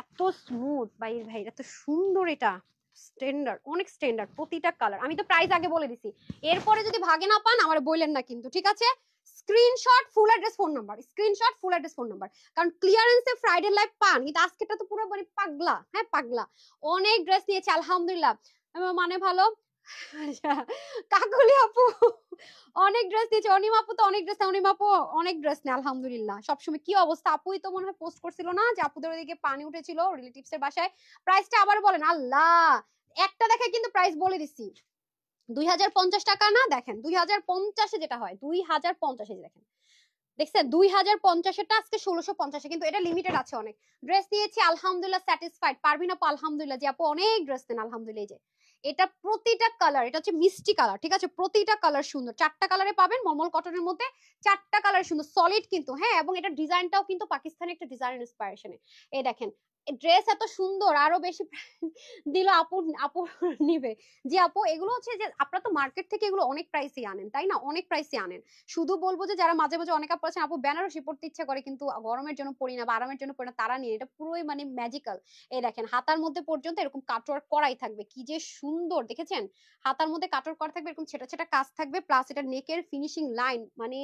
এত স্মুথ ভাই, ভাই এত সুন্দর, এটা স্ট্যান্ডার্ড, অনেক স্ট্যান্ডার্ড প্রতিটা কালার। আমি তো প্রাইস আগে বলে দিছি, এরপরে যদি ভাগে না পান আমার বললেন না কিন্তু, ঠিক আছে? Screenshot, full address, phone number, screenshot, full address, phone number, কারণ ক্লিয়ারেন্সে ফ্রাইডে লাইভ পান, কিন্তু আজকেটা তো পুরো মানে পাগলা, হ্যাঁ পাগলা। অনেক ড্রেস নিয়েছে আলহামদুলিল্লাহ, মানে ভালো। আচ্ছা, কাকলি আপু অনেক ড্রেস দিয়েছে, অনিমা আপু তো অনেক ড্রেস, অনিমা আপু অনেক ড্রেস নেই আলহামদুলিল্লাহ। সবসময় কি অবস্থা, আপুই তো মনে হয় পোস্ট করছিল না যে আপুদের ওদিকে পানি উঠেছিল রিলেটিভস এর বাসায়। প্রাইসটা আবার বলেন, আল্লাহ একটা দেখে কিন্তু প্রাইস বলে দিছি, 2050 টাকা না, দেখেন 2050-এ যেটা হয়, 2050-এ দেখেন, দেখছেন 2050-এরটা আজকে 1650-এ, কিন্তু এটা লিমিটেড আছে অনেক। ড্রেস নিয়েছি আলহামদুলিল্লাহ, স্যাটিসফাইড। পারবিন আপু আলহামদুলিল্লাহ, যে আপু অনেক ড্রেস দেন আলহামদুলিল্লাহ। এই যে এটা প্রতিটা কালার, এটা হচ্ছে মিষ্টি কালার, ঠিক আছে? প্রতিটা কালার সুন্দর, 4টা কালারে পাবেন, মলমল কটনের মধ্যে 4টা কালার সুন্দর সলিড কিন্তু, হ্যাঁ। এবং এটা ডিজাইনটাও কিন্তু পাকিস্তানি একটা ডিজাইন ইন্সপিরেশনে। এই দেখেন ড্রেস এত সুন্দর, আরো বেশি দিল আপু, আপু নিবে। জি আপু, এগুলো হচ্ছে যে আপনারা তো মার্কেট থেকে এগুলো অনেক প্রাইসে আনেন, তাই না? অনেক প্রাইসে আনেন। শুধু বলবো যে যারা মাঝে মাঝে অনেক আপু আছেন, আপু বেনারসি পড়তে ইচ্ছা করে কিন্তু গরমের জন্য পড়ি না বা আরামের জন্য পড়ি না, তারা নিয়ে, এটা পুরোই মানে ম্যাজিক্যাল। এই দেখেন হাতার মধ্যে পর্যন্ত এরকম কাটওয়ার্ক করাই থাকবে, কি যে সুন্দর দেখেছেন, হাতার মধ্যে কাটওয়ার্ক করা থাকবে, এরকম ছেটা ছেটা কাজ থাকবে, প্লাস এটা নেকের ফিনিশিং লাইন মানে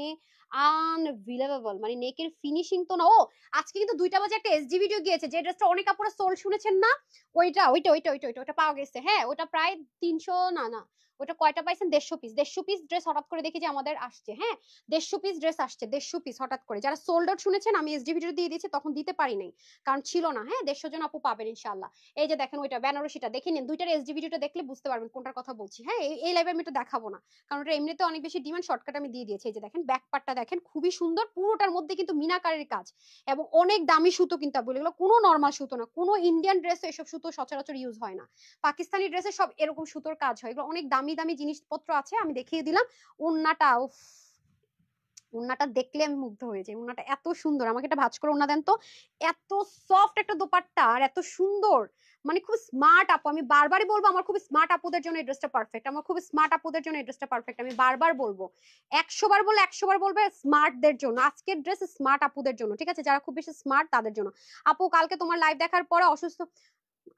আনবিলিভেবল, মানে নেকের ফিনিশিং তো না। ও আজকে কিন্তু 2টা বাজে একটা এসডি ভিডিও গিয়েছে, যে ড্রেসটা অনেক আপুরা সোল শুনেছেন না, ওইটা ওইটা ওইটা ওইটা ওইটা ওটা পাওয়া গেছে, হ্যাঁ। ওটা প্রায় 300, না না, ওটা কয়টা পাইছেন, 150 পিস, 150 পিস ড্রেস হঠাৎ করে দেখি যে আমাদের আসছে, হ্যাঁ। 150 পিস ড্রেস আসছে, 150 পিস হঠাৎ করে। যারা সোল্ড আউট শুনেছেন, আমি এসডি ভিডিও দিয়ে দিয়েছি, তখন দিতে পারি নাই কারণ ছিল না, হ্যাঁ। 150 জন আপু পাবেন ইনশাআল্লাহ। এই যে দেখেন ওইটা বেনারসিটা দেখে নিন, 2টার এসডি ভিডিওটা দেখলে বুঝতে পারবেন কোনটার কথা বলছি, হ্যাঁ। এই লাইভে আমি এটা দেখাবো না, কারণ এটা এমনিতে অনেক বেশি ডিমান্ড, শর্টকাট আমি দিয়ে দিয়েছি। এই যে দেখেন ব্যাক পার্টটা দেখেন, খুবই সুন্দর, পুরোটার মধ্যে কিন্তু মিনাকারের কাজ, এবং অনেক দামি সুতো কিন্তু আপু, এগুলো কোনো নরমাল সুতো না, কোনো ইন্ডিয়ান ড্রেসে এসব সুতো সচরাচর ইউজ হয় না, পাকিস্তানি ড্রেসে সব এরকম সুতোর কাজ হয়, এগুলো অনেক দামি দামি জিনিসপত্র আছে, আমি দেখিয়ে দিলাম। ওন্নাটা, উফ, ওন্নাটা দেখলে আমি মুগ্ধ হয়ে যাই, ওন্নাটা এত সুন্দর, আমাকে এটা ভাঁজ করে ওন্না দেন তো। এত সফট একটা দোপাট্টা আর এত সুন্দর, মানে খুব স্মার্ট আপু, আমি বারবারই বলবো আমার খুব স্মার্ট আপুদের জন্য এই ড্রেসটা পারফেক্ট, আমার খুব স্মার্ট আপুদের জন্য এই ড্রেসটা পারফেক্ট, আমি বারবার বলবো, 100 বার বলে 100 বার বলবে স্মার্টদের জন্য, আজকের ড্রেস স্মার্ট আপুদের জন্য, ঠিক আছে? যারা খুব বেশি স্মার্ট তাদের জন্য। আপু কালকে তোমার লাইভ দেখার পরে অসুস্থ,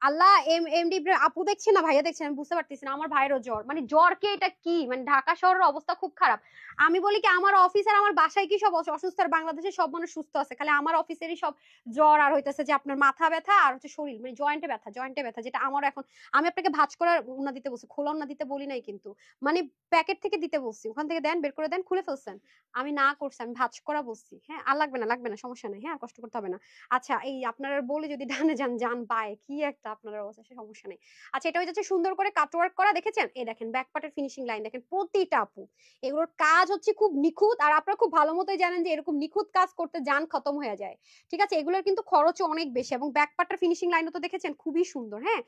আল্লাহ, এমডি আপু দেখছি না, ভাইয়া দেখছেন, আমি বুঝতে পারতেছি না, আমার ভাইয়েরও জ্বর, মানে জ্বর কে, এটা কি, মানে ঢাকা শহরের অবস্থা খুব খারাপ। আমি বলি কি আমার অফিস আর আমার বাসায় কি সব অসুস্থ, আর বাংলাদেশে সব মানুষ সুস্থ আছে, খালি আমার অফিসেরই সব জ্বর, আর হইতেছে যে আপনার মাথা ব্যথা আর হচ্ছে শরীর মানে জয়েন্টে ব্যথা, জয়েন্টে ব্যথা, যেটা আমার এখন। আমি আপনাকে ভাঁজ করার উন্না দিতে বলছি, খোলা উন্না দিতে বলি নাই কিন্তু, মানে প্যাকেট থেকে দিতে বলছি, ওখান থেকে দেন, বের করে দেন, খুলে ফেলছেন, আমি না করছি, আমি ভাঁজ করা বলছি, হ্যাঁ। আর লাগবে না, লাগবে না, সমস্যা নেই, হ্যাঁ, আর কষ্ট করতে হবে না। আচ্ছা, এই আপনারা বলে যদি ডানে যান, যান পায় কি একটা আপনার অবস্থা, সে সমস্যা নেই। আচ্ছা, এটা হচ্ছে সুন্দর করে কাটওয়ার্ক করা, দেখেছেন? এই দেখেন ব্যাক পার্টের ফিনিশিং লাইন দেখেন, প্রতিটা আপু এগুলোর কাজ হচ্ছে খুব নিখুঁত, আর আপনারা খুব ভালো মতোই জানেন যে এরকম নিখুঁত কাজ করতে জান খতম হয়ে যায়, ঠিক আছে? এগুলোর কিন্তু খরচও অনেক বেশি, এবং ব্যাক পার্টের ফিনিশিং লাইনও তো দেখেছেন খুবই সুন্দর, হ্যাঁ।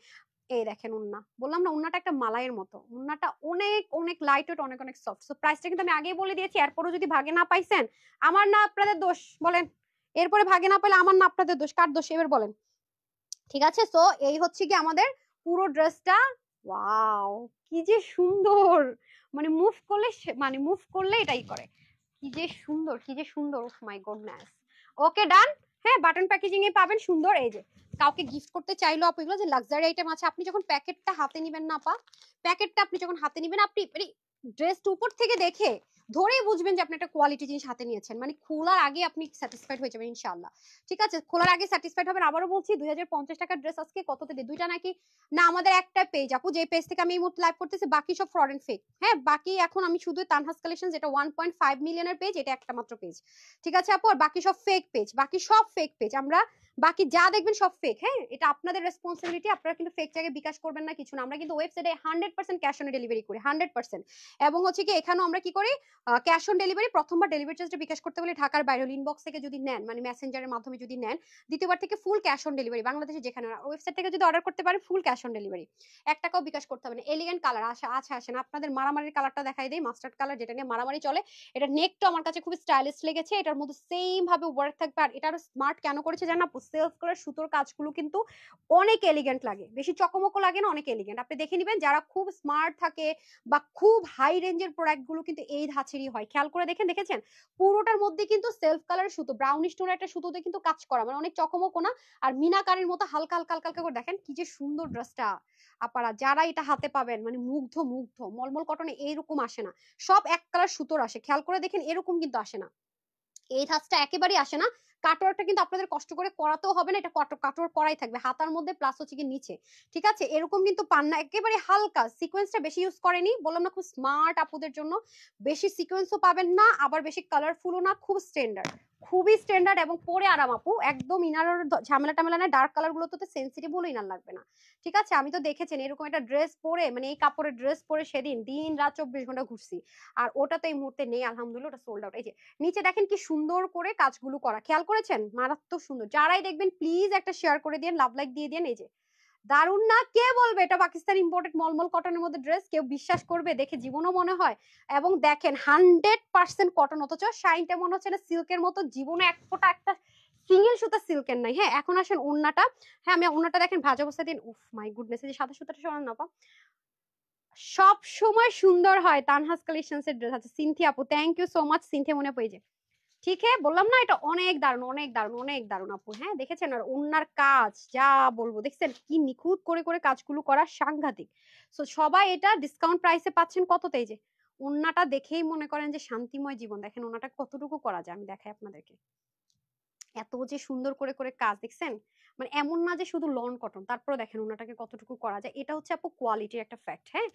এই দেখেন উন্না, বললাম না উন্নাটা একটা মালাইয়ের মতো, উন্নাটা অনেক অনেক লাইট ওয়েট, অনেক অনেক সফট। সো প্রাইসটা কিন্তু আমি আগেই বলে দিয়েছি, এরপরও যদি ভাগে না পাইছেন, আমার না আপনাদের দোষ বলেন, এরপরে ভাগে না পেলে আমার না আপনাদের দোষ, কার দোষ এবার বলেন, ঠিক আছে? সো এই হচ্ছে কি আমাদের পুরো ড্রেসটা, ওয়াও কি যে সুন্দর, মানে মুভ করলে মানে মুভ করলে এটাই করে, কি যে সুন্দর, কি যে সুন্দর, ওহ মাই গডনেস। ওকে ডান, হ্যাঁ। বাটন প্যাকেজিং এ পাবেন সুন্দর। এই যে কাউকে গিফট করতে চাইলো আপু, এগুলো যে লাক্সারি আইটেম আছে, আপনি যখন প্যাকেটটা হাতে নিবেন না আপা, প্যাকেটটা আপনি যখন হাতে নিবেন, আপনি ড্রেসটা উপর থেকে দেখে ধরেই বুঝবেন যে আপনি একটা কোয়ালিটি জিনিস হাতে নিয়েছেন, মানে খোলার আগে আপনি স্যাটিসফাইড হয়ে যাবেন ইনশাআল্লাহ, ঠিক আছে? খোলার আগে স্যাটিসফাইড হবেন। আবারও বলছি 2050 টাকার ড্রেস আজকে কততে দিই, 2টা নাকি না, আমাদের একটা পেজ আপু, যে পেজ থেকে আমি এই মুহূর্তে লাইভ করতেছি, বাকি সব ফ্রড এন্ড ফেক, হ্যাঁ। বাকি এখন আমি শুধু তানহাস কালেকশন, যেটা 1.5 মিলিয়নের পেজ, এটা একটা মাত্র পেজ, ঠিক আছে আপু? আর বাকি সব ফেক পেজ, বাকি সব ফেক পেজ, আমরা বাকি যা দেখবেন সব ফেক, হ্যাঁ। এটা আপনাদের রেসপন্সিবিলিটি, আপনারা কিন্তু ফেক জায়গায় বিকাশ করবেন না, কিছু না। আমরা কিন্তু ওয়েবসাইটে 100% ক্যাশ অন ডেলিভারি করি, 100%। এবং হচ্ছে কি এখানেও আমরা কি করি, ক্যাশ অন ডেলিভারি, প্রথমবার ডেলিভারি চার্জটা বিকাশ করতে বলে ঢাকার বাইরে ইনবক্স থেকে যদি নেন, মানে মেসেঞ্জারের মাধ্যমে যদি নেন, দ্বিতীয়বার থেকে ফুল ক্যাশ অন ডেলিভারি, বাংলাদেশে যেখানে ওয়েবসাইট থেকে যদি অর্ডার করতে পারেন ফুল ক্যাশ অন ডেলিভারি, 1 টাকাও বিকাশ করতে হবে না। এলিগেন্ট কালার আসেন, আপনাদের মারামারির কালারটা দেখাই দেই, মাস্টার্ড কালার, যেটা নিয়ে মারামারি চলে। এটা নেকটা আমার কাছে খুব স্টাইলিশ লেগেছে, এটার মধ্যে সেম ভাবে ওয়ার্ক থাকবে, আর এটা স্মার্ট কেন করেছে জানা, সেলফ করার সুতোর কাজগুলো কিন্তু অনেক এলিগেন্ট লাগে, বেশি চকমকো লাগে না, অনেক এলিগেন্ট। আপনি দেখে নিবেন যারা খুব স্মার্ট থাকে বা খুব হাই রেঞ্জের প্রোডাক্ট গুলো কিন্তু এই ধাঁচেরই হয়। খেয়াল করে দেখেছেন পুরোটার মধ্যে কিন্তু সেলফ কালারের সুতো, ব্রাউনিশ টোনের একটা সুতোতে কিন্তু কাজ করা, মানে অনেক চকমকো না, আর মিনাকারের মতো হালকা হালকা হালকা করে দেখেন কি যে সুন্দর ড্রেসটা। আপারা যারা এটা হাতে পাবেন মানে মুগ্ধ মুগ্ধ। মলমল কটনে এইরকম আসে না, সব এক কালার সুতোর আসে, খেয়াল করে দেখেন এরকম কিন্তু আসে না, এই ধাঁচটা একেবারেই আসে না। কাটওয়ার্কটা কিন্তু আপনাদের কষ্ট করে করাতেও হবে না, এটা কাটওয়ার্ক করাই থাকবে হাতার মধ্যে প্লাস হচ্ছে কি নিচে, ঠিক আছে? এরকম কিন্তু পান না, একেবারে হালকা সিকোয়েন্সটা বেশি ইউজ করেনি, বললাম না খুব স্মার্ট আপুদের জন্য। বেশি সিকোয়েন্সও পাবেন না, আবার বেশি কালারফুলও না, খুব স্ট্যান্ডার্ড, খুবই স্ট্যান্ডার্ড এবং পরে আরাম আপু, একদম ইনারের ঝামেলা টামেলা না, ডার্ক কালার গুলো তো সেন্সিটিভ হলো ইনার লাগবে না, ঠিক আছে? আমি তো দেখেছেন এরকম একটা ড্রেস পরে, মানে এই কাপড়ের ড্রেস পরে সেদিন দিন রাত 24 ঘন্টা ঘুরছি, আর ওটা তো এই মুহূর্তে নেই আলহামদুলিল্লাহ, ওটা সোল্ড আউট। এই যে নিচে দেখেন কি সুন্দর করে কাজগুলো করা, খেয়াল করেছেন? মারাত্মক সুন্দর। যারাই দেখবেন প্লিজ একটা শেয়ার করে দিন, লাভ লাইক দিয়ে দিন। এই যে দারুন না? কে বলবে এটা পাকিস্তান ইম্পোর্টেড মলমল কটনের মধ্যে ড্রেস? কেউ বিশ্বাস করবে? দেখে জীবনও মনে হয়। এবং দেখেন 100% কটন, অথচ শাইনটা মনে হচ্ছে না সিল্কের মতো, জীবনে এক ফোঁটা একটা সিঙ্গেল সুতা সিল্কের নাই। হ্যাঁ, এখন আসেন ওন্নাটা। হ্যাঁ, আমি ওন্নাটা দেখেন ভাজ অবস্থা দিন, উফ মাই গুডনেস, এই যে সাদা সুতাটা সরান না পা, সব সময় সুন্দর হয়। তানহাস কালেকশনস এর ড্রেস আছে। সিনথিয়া আপু, thank you so much Cynthia, মনে পেয়ে যে ঠিক হ্যাঁ বললাম না, এটা অনেক দারুণ অনেক দারুণ অনেক দারুণ আপু। হ্যাঁ দেখেছেন, আর ওনার কাজ যা বলবো, দেখছেন কি নিখুঁত করে করে কাজগুলো করা, সাংঘাতিক। সো সবাই এটা ডিসকাউন্ট প্রাইসে পাচ্ছেন কততে? এই যে ওন্নাটা দেখেই মনে করেন যে শান্তিময় জীবন। দেখেন ওনাটা কতটুকু করা যায়, আমি দেখাই আপনাদেরকে। এত যে সুন্দর করে করে কাজ, দেখছেন? মানে এমন না যে শুধু লন কটন, তারপরে দেখেন ওনাটাকে কতটুকু করা যায়। এটা হচ্ছে আপু কোয়ালিটির একটা ফ্যাক্ট। হ্যাঁ,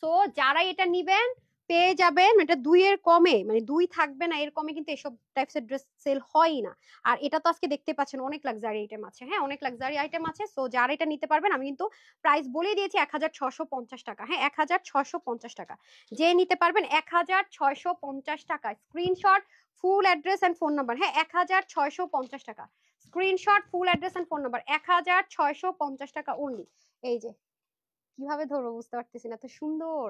সো যারা এটা নিবেন পেয়ে যাবেন, এটা 2 এর কমে, মানে 2 থাকবে না এর কমে কিন্তু এসব টাইপসের ড্রেস সেল হয়ই না। আর এটা তো আজকে দেখতে পাচ্ছেন অনেক লাক্সারি আইটেম আছে। হ্যাঁ, অনেক লাক্সারি আইটেম আছে। সো যারা এটা নিতে পারবেন, আমি কিন্তু প্রাইস বলেই দিয়েছি 1650 টাকা। হ্যাঁ, 1650 টাকা, যে নিতে পারবেন 1650 টাকা। Screenshot, full address and phone number. হ্যাঁ, 1650 টাকা screenshot, full address and phone number, 1650 টাকা অনলি। এই যে কিভাবে ধরবো বুঝতে পারতেছি না, তো সুন্দর,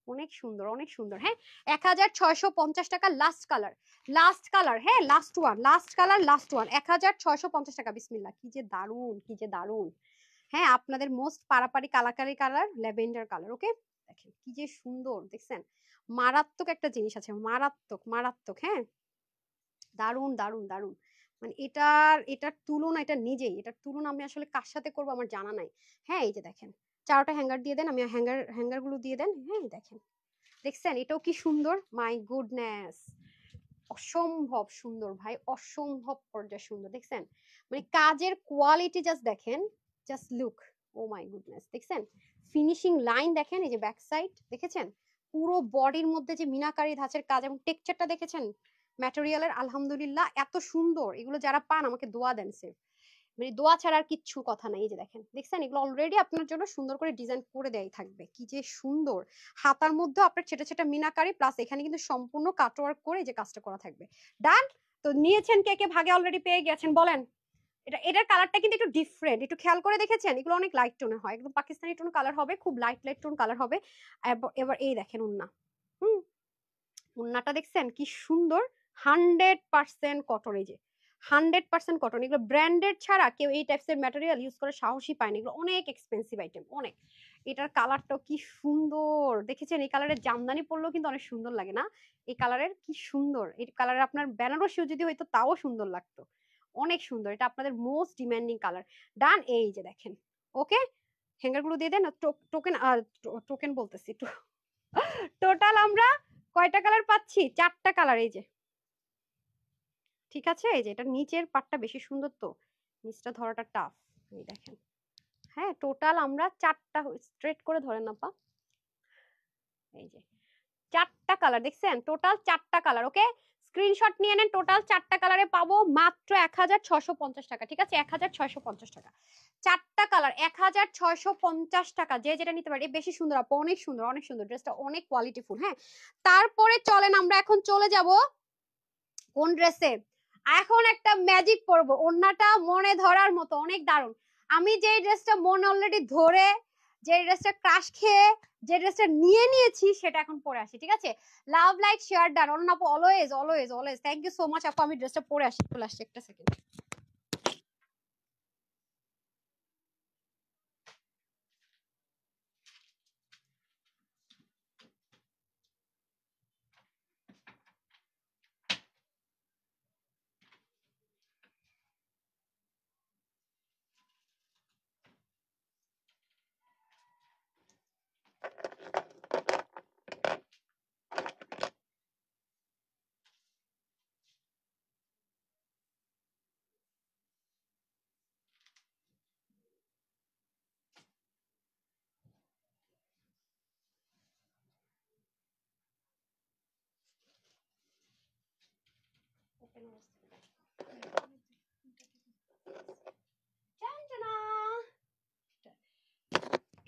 অনেক সুন্দর অনেক সুন্দর। হ্যাঁ, 1650 টাকা, লাস্ট কালার, লাস্ট কালার। হ্যাঁ, last one, last colour, last one, 1650 টাকা। বিসমিল্লাহ, কি যে দারুন, কি যে দারুন। হ্যাঁ, আপনাদের মোস্ট পারাপারি কালাকারি কালার, ল্যাভেন্ডার কালার। ওকে, দেখেন কি যে সুন্দর, দেখছেন? মারাত্মক একটা জিনিস আছে, মারাত্মক মারাত্মক। হ্যাঁ, দারুন দারুন দারুন, মানে এটার তুলনা, এটা নিজেই, এটার তুলনা আমি আসলে কার সাথে করবো আমার জানা নাই। হ্যাঁ, এই যে দেখেন চারটা হ্যাঙ্গার দিয়ে দেন, আমি হ্যাঙ্গার গুলো দিয়ে দেন। হ্যাঁ দেখেন, দেখছেন এটাও কি সুন্দর, মাই গুডনেস, অসম্ভব সুন্দর ভাই, অসম্ভব পর্যায়ে সুন্দর। দেখছেন মানে কাজের কোয়ালিটি জাস্ট দেখেন, just look, oh my goodness. দেখছেন ফিনিশিং লাইন দেখেন, এই যে ব্যাক সাইড দেখেছেন, পুরো বডির মধ্যে যে মিনাকারি ধাঁচের কাজ এবং টেক্সচারটা দেখেছেন ম্যাটেরিয়ালের, আলহামদুলিল্লাহ এত সুন্দর। এগুলো যারা পান আমাকে দোয়া দেন সেফ, মানে দোয়া ছাড়া আর কিচ্ছু কথা নাই। এই যে দেখেন, দেখছেন এগুলো অলরেডি আপনার জন্য সুন্দর করে ডিজাইন করে দেয়াই থাকবে, কি যে সুন্দর। হাতার মধ্যে আপনার ছেটা ছেটা মিনাকারি, প্লাস এখানে কিন্তু সম্পূর্ণ কাটওয়ার্ক করে যে কাজটা করা থাকবে। ডান? তো নিয়েছেন কে কে, ভাগে অলরেডি পেয়ে গেছেন বলেন। এটার কালারটা কিন্তু একটু ডিফারেন্ট, একটু খেয়াল করে দেখেছেন? এগুলো অনেক লাইট টোনে হয়, একদম পাকিস্তানি টোন কালার হবে, খুব লাইট লাইট টোন কালার হবে। এবার এই দেখেন উন্না, হুম, উন্নাটা দেখছেন কি সুন্দর, 100% কটন। এই যে 100% কটন, এগুলো ব্র্যান্ডেড ছাড়া কেউ এই টাইপসের ম্যাটেরিয়াল ইউজ করে সাহসই পায়নি, এগুলো অনেক এক্সপেন্সিভ আইটেম অনেক। এটার কালারটাও কি সুন্দর, দেখেছেন? এই কালারের জামদানি পরলেও কিন্তু অনেক সুন্দর লাগে না? এই কালারের কি সুন্দর, এই কালারের আপনার বেনারসিও যদি হইতো তাও সুন্দর লাগতো, অনেক সুন্দর। এটা আপনাদের মোস্ট ডিমান্ডিং কালার। ডান? এই যে দেখেন, ওকে, হ্যাঙ্গার গুলো দিয়ে দেন। টোকেন, টোকেন বলতেছি, টোটাল আমরা কয়টা কালার পাচ্ছি? 4টা কালার। এই যে ঠিক আছে, এই যে এটা নিচের পাটটা বেশি সুন্দর, তো নিচটা ধরাটা টাফ। এই দেখেন, হ্যাঁ টোটাল আমরা 4টা, স্ট্রেট করে ধরেন না পা, এই যে 4টা কালার দেখছেন, টোটাল 4টা কালার। ওকে, স্ক্রিনশট নিয়ে নেন। টোটাল 4টা কালারে পাবো মাত্র 1650 টাকা, ঠিক আছে? 1650 টাকা 4টা কালার, 1650 টাকা। যে যেটা নিতে পারে বেশি সুন্দর আপু, অনেক সুন্দর অনেক সুন্দর, ড্রেসটা অনেক কোয়ালিটিফুল। হ্যাঁ, তারপরে চলেন আমরা এখন চলে যাব কোন ড্রেসে, এখন একটা ম্যাজিক পরবো, ওন্নাটা মনে ধরার মতো, অনেক দারুণ। আমি যে ড্রেসটা মনে অলরেডি ধরে, যে ড্রেসটা ক্রাশ খেয়ে, যে ড্রেসটা নিয়ে নিয়েছি, সেটা এখন পরে আসি, ঠিক আছে? Love like share done, Ananya আপু always always always, thank you so much আপু। আমি ড্রেসটা পরে আসি, চলে আসছি একটা সেকেন্ড।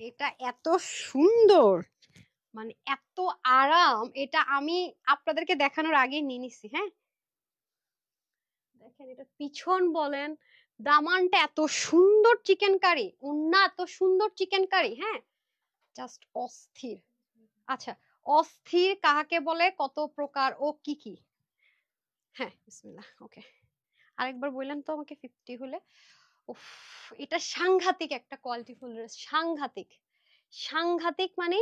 এটা এত সুন্দর, মানে এত আরাম, এটা আমি আপনাদেরকে দেখানোর আগে নিয়ে নিছি। হ্যাঁ দেখেন, এটা পিছন বলেন, দামানটা এত সুন্দর চিকেন কারি, ওন্না এত সুন্দর চিকেন কারি, হ্যাঁ জাস্ট অস্থির। আচ্ছা, অস্থির কাহাকে বলে, কত প্রকার ও কি কি? হ্যাঁ বিসমিল্লাহ, ওকে আরেকবার বললেন তো আমাকে 50 হলে। উফ, এটা সাংঘাতিক একটা কোয়ালিটিফুল ড্রেস, সাংঘাতিক সাংঘাতিক, মানে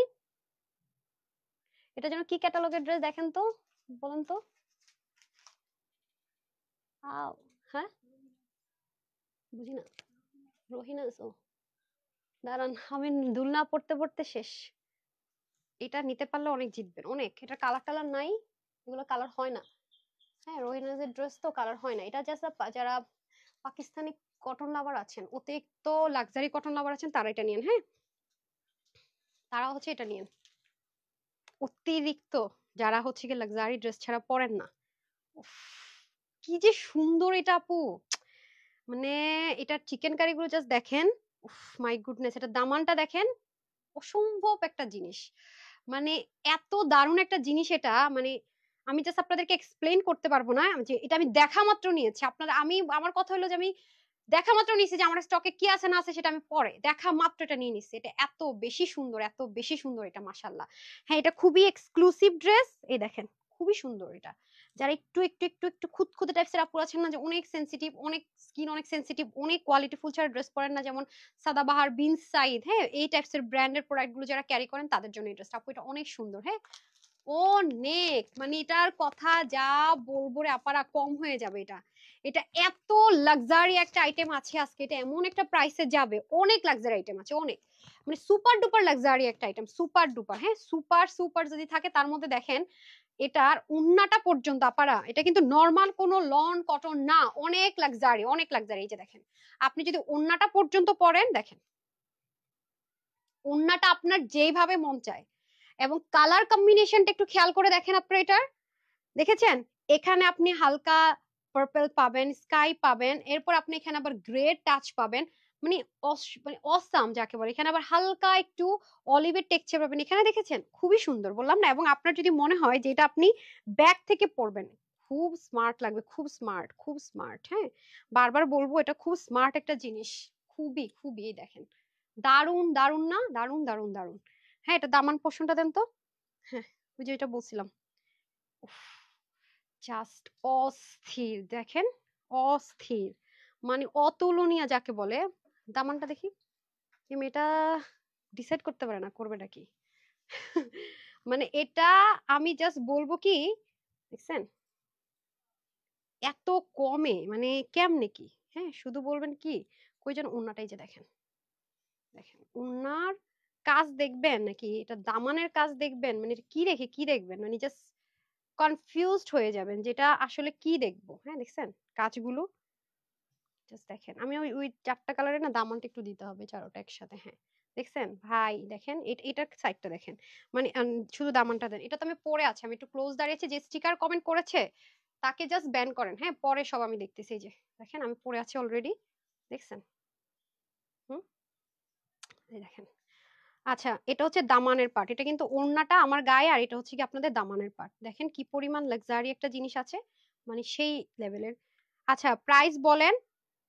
এটা যেন কি ক্যাটালগের ড্রেস দেখেন তো, বলেন তো। আও, হ্যাঁ বুঝি না, রহিনা ও, দাঁড়ান আমি দুলনা পড়তে পড়তে শেষ। এটা নিতে পারলে অনেক জিতবেন, অনেক। এটা কালার টালার নাই, এগুলো কালার হয় না। হ্যাঁ রোহিনাজের ড্রেস তো কালার হয় না, এটা জাস্ট যারা পাকিস্তানি কটন লাভার আছেন, অতিরিক্ত লাক্সারি কটন লাভার আছেন, তারা এটা নিয়েন। হ্যাঁ তারা হচ্ছে এটা নিয়েন, অতিরিক্ত যারা হচ্ছে কি লাক্সারি ড্রেস ছাড়া পরেন না। উফ, কি যে সুন্দর এটা আপু, মানে এটার চিকেন কারি গুলো জাস্ট দেখেন। উফ মাই গুডনেস, এটা দামানটা দেখেন, অসম্ভব একটা জিনিস, মানে এত দারুণ একটা জিনিস এটা, মানে আমি জাস্ট আপনাদেরকে এক্সপ্লেইন করতে পারবো না, যে এটা আমি দেখা মাত্র নিয়েছি। আপনারা, আমি আমার কথা হলো যে আমি দেখা মাত্র নিয়েছি, যে আমার স্টকে কি আছে না আছে সেটা আমি পরে দেখা মাত্র এটা নিয়ে নিচ্ছি। এটা এত বেশি সুন্দর, এত বেশি সুন্দর এটা, মাশাআল্লাহ। হ্যাঁ এটা খুবই এক্সক্লুসিভ ড্রেস, এই দেখেন খুবই সুন্দর এটা। যারা একটু একটু একটু একটু খুঁতখুঁতে টাইপসের আপু আছেন না, যে অনেক সেনসিটিভ, অনেক স্কিন অনেক সেনসিটিভ, অনেক কোয়ালিটিফুল ছাড়া ড্রেস পরেন না, যেমন সাদাবাহার, বিন সাইদ, হ্যাঁ এই টাইপসের ব্র্যান্ডের প্রোডাক্ট গুলো যারা ক্যারি করেন তাদের জন্য এই ড্রেসটা আপু, এটা অনেক সুন্দর। হ্যাঁ অনেক, মানে এটার কথা যা বলবো রে আপারা, কম হয়ে যাবে এটা। এটা এত লাক্সারি একটা আইটেম আছে আজকে, এটা এমন একটা প্রাইসে যাবে, অনেক লাক্সারি আইটেম আছে অনেক, মানে সুপার ডুপার লাক্সারি একটা আইটেম, সুপার ডুপার। হ্যাঁ সুপার সুপার যদি থাকে তার মধ্যে দেখেন এটার উন্নাটা পর্যন্ত আপারা, এটা কিন্তু নর্মাল কোনো লন কটন না, অনেক লাক্সারি, অনেক লাক্সারি। এই যে দেখেন, আপনি যদি উন্নাটা পর্যন্ত পরেন, দেখেন উন্নাটা আপনার যেইভাবে মন চায়, এবং কালার কম্বিনেশনটা একটু খেয়াল করে দেখেন আপনারা, এটার দেখেছেন এখানে আপনি হালকা পার্পল পাবেন, স্কাই পাবেন, এরপর আপনি এখানে আবার গ্রে টাচ পাবেন, মানে মানে অসাম যাকে বলে। এখানে আবার হালকা একটু অলিভের টেক্সচার পাবেন এখানে, দেখেছেন খুবই সুন্দর বললাম না। এবং আপনার যদি মনে হয় যে এটা আপনি ব্যাগ থেকে পরবেন, খুব স্মার্ট লাগবে, খুব স্মার্ট, খুব স্মার্ট। হ্যাঁ বারবার বলবো, এটা খুব স্মার্ট একটা জিনিস, খুবই খুবই। এই দেখেন দারুন দারুন না, দারুন দারুন দারুন। হ্যাঁ এটা দামান পোর্শনটা দেন তো। হ্যাঁ ওই যে এটা বলছিলাম, জাস্ট অস্থির দেখেন, অস্থির, মানে অতুলনীয় যাকে বলে। দামানটা দেখি, এই মেয়েটা ডিসাইড করতে পারে না করবেটা কি। মানে এটা আমি জাস্ট বলবো কি, দেখছেন এত কমে, মানে কেমনে কি। হ্যাঁ শুধু বলবেন কি, কই যেন ওন্নাটাই, যে দেখেন, দেখেন ওন্নার কাজ দেখবেন নাকি এটা দামানের কাজ দেখবেন, মানে এটা কি রেখে কি দেখবেন, মানে জাস্ট কনফিউজড হয়ে যাবেন যেটা আসলে কি দেখবো। হ্যাঁ দেখছেন কাজগুলো, জাস্ট দেখেন, আমি ওই ওই চারটা কালারে না দামানটা একটু দিতে হবে, চারোটা একসাথে। হ্যাঁ দেখছেন ভাই, দেখেন এটার সাইডটা দেখেন, মানে শুধু দামানটা দেন। এটা তো আমি পরে আছে, আমি একটু ক্লোজ দাঁড়িয়েছি, যে স্টিকার কমেন্ট করেছে তাকে জাস্ট ব্যান করেন। হ্যাঁ পরে সব আমি দেখতেছি, এই যে দেখেন আমি পরে আছি অলরেডি, দেখছেন। হুম এই দেখেন। আচ্ছা এটা হচ্ছে দামানের পার্ট, এটা কিন্তু ওড়নাটা আমার গায়ে, আর এটা হচ্ছে কি আপনাদের দামানের পার্ট। দেখেন কি পরিমাণ লাক্সারি একটা জিনিস আছে, মানে সেই লেভেলের। আচ্ছা প্রাইস বলেন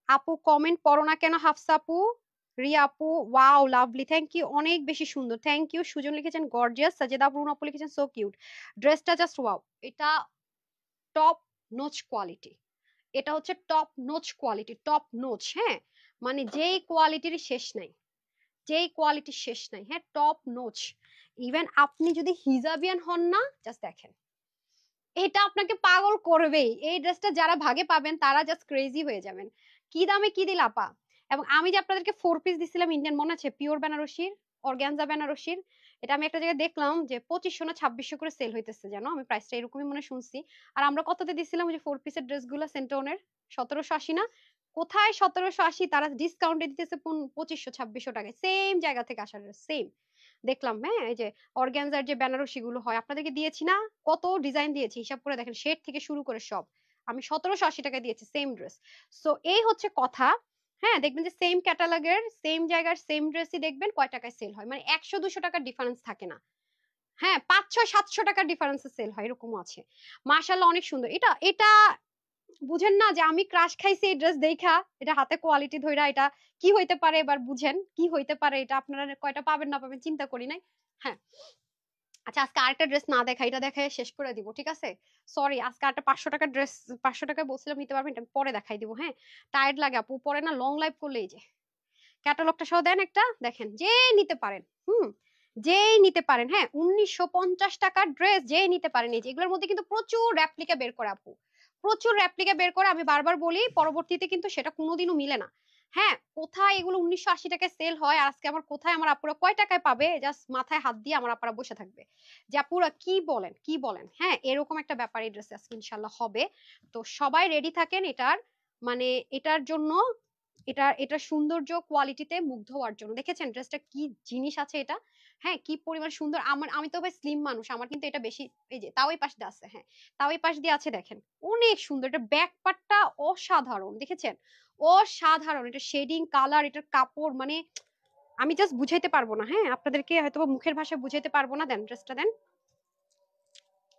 আপু, কমেন্ট পড়ো না কেন হাফসা আপু, রিয়া আপু ওয়াও লাভলি, থ্যাংক ইউ, অনেক বেশি সুন্দর, থ্যাংক ইউ। সুজন লিখেছেন গর্জিয়াস, সাজেদা রুনা আপু লিখেছেন সো কিউট, ড্রেসটা জাস্ট ওয়াও। এটা টপ নোচ কোয়ালিটি, এটা হচ্ছে top notch quality, top notch. হ্যাঁ মানে যেই কোয়ালিটির শেষ নাই, যেই কোয়ালিটির শেষ নাই। হ্যাঁ টপ নোচ। ইভেন আপনি যদি হিজাবিয়ান হন না, জাস্ট দেখেন এটা আপনাকে পাগল করবেই। এই ড্রেসটা যারা ভাগে পাবেন তারা জাস্ট ক্রেজি হয়ে যাবেন, কি দামে কি দিল আপা। এবং আমি যে আপনাদেরকে 4 পিস দিছিলাম ইন্ডিয়ান, মনে আছে, পিওর বেনারসির, অর্গানজা বেনারসির, এটা আমি একটা জায়গায় দেখলাম যে 2500 না 2600 করে সেল হইতেছে, জানো আমি প্রাইসটা এরকমই মনে শুনছি। আর আমরা কততে দিছিলাম ওই যে 4 পিসের ড্রেসগুলো সেন্টোনের, 1780 না, কোথায় 1780, তারা ডিসকাউন্টে দিতেছে 2500 2600 টাকায়, সেম জায়গা থেকে আসার সেম। দেখলাম হ্যাঁ এই যে অর্গানজার যে বেনারসি গুলো হয় আপনাদেরকে দিয়েছি না, কত ডিজাইন দিয়েছি, হিসাব করে দেখেন শেড থেকে শুরু করে সব। আমি 1780 টাকা দিয়েছি সেম ড্রেস। সো এই হচ্ছে কথা। হ্যাঁ, দেখবেন যে সেম ক্যাটালগের সেম জায়গার সেম ড্রেসই দেখবেন কয় টাকায় সেল হয়, মানে 100-200 টাকার ডিফারেন্স থাকে না। হ্যাঁ, 500-700 টাকার ডিফারেন্সে সেল হয়, এরকমও আছে। মাশাআল্লাহ অনেক সুন্দর। এটা এটা বুঝেন না যে আমি ক্রাশ খাইছি এই ড্রেস দেখা, এটা হাতে কোয়ালিটি ধইরা, এটা কি হইতে পারে এবার বুঝেন কি হইতে পারে এটা, আপনারা কয়টা পাবেন না পাবেন চিন্তা করি নাই। হ্যাঁ, আচ্ছা আজকে আরেকটা ড্রেস না দেখা, এটা দেখায় শেষ করে দিব, ঠিক আছে? সরি, আজকে আরেকটা 500 টাকার ড্রেস, 500 টাকায় বলছিলাম নিতে পারবেন, এটা আমি পরে দেখাই দিব। হ্যাঁ, টায়ার্ড লাগে আপু পরে না, লং লাইভ করলে। এই যে ক্যাটালগটা সহ দেন একটা, দেখেন যে নিতে পারেন। যেই নিতে পারেন। হ্যাঁ, 1950 টাকার ড্রেস যেই নিতে পারেন। এই যে এগুলোর মধ্যে কিন্তু প্রচুর রেপ্লিকা বের করে আপু, প্রচুর রেপ্লিকা বের করে। আমি বারবার বলি, পরবর্তীতে কিন্তু সেটা কোনোদিনও মিলে না। হ্যাঁ, কোথায় এগুলো 1980 টাকায় সেল হয়, আর আজকে আমার কোথায় আমার আপুরা কয় টাকায় পাবে, জাস্ট মাথায় হাত দিয়ে আমার আপুরা বসে থাকবে যে আপুরা কি বলেন কি বলেন। হ্যাঁ, এরকম একটা ব্যাপার এই ড্রেসে আজকে ইনশাল্লাহ হবে। তো সবাই রেডি থাকেন এটার, মানে এটার জন্য, এটা সৌন্দর্য কোয়ালিটিতে মুগ্ধ হওয়ার জন্য। দেখেছেন ড্রেসটা কি জিনিস আছে এটা? হ্যাঁ, কি পরিমাণ সুন্দর। আমি তো ভাই স্লিম মানুষ, আমার কিন্তু এটা বেশি। এই যে তাও এই পাশ দিয়ে আছে, হ্যাঁ তাও এই পাশ দিয়ে আছে, দেখেন অনেক সুন্দর। এটা ব্যাক পার্টটা অসাধারণ, দেখেছেন? অসাধারণ। এটা শেডিং কালার, এটার কাপড়, মানে আমি জাস্ট বুঝাইতে পারবো না। হ্যাঁ, আপনাদেরকে হয়তো মুখের ভাষায় বুঝাইতে পারবো না। দেন ড্রেসটা দেন।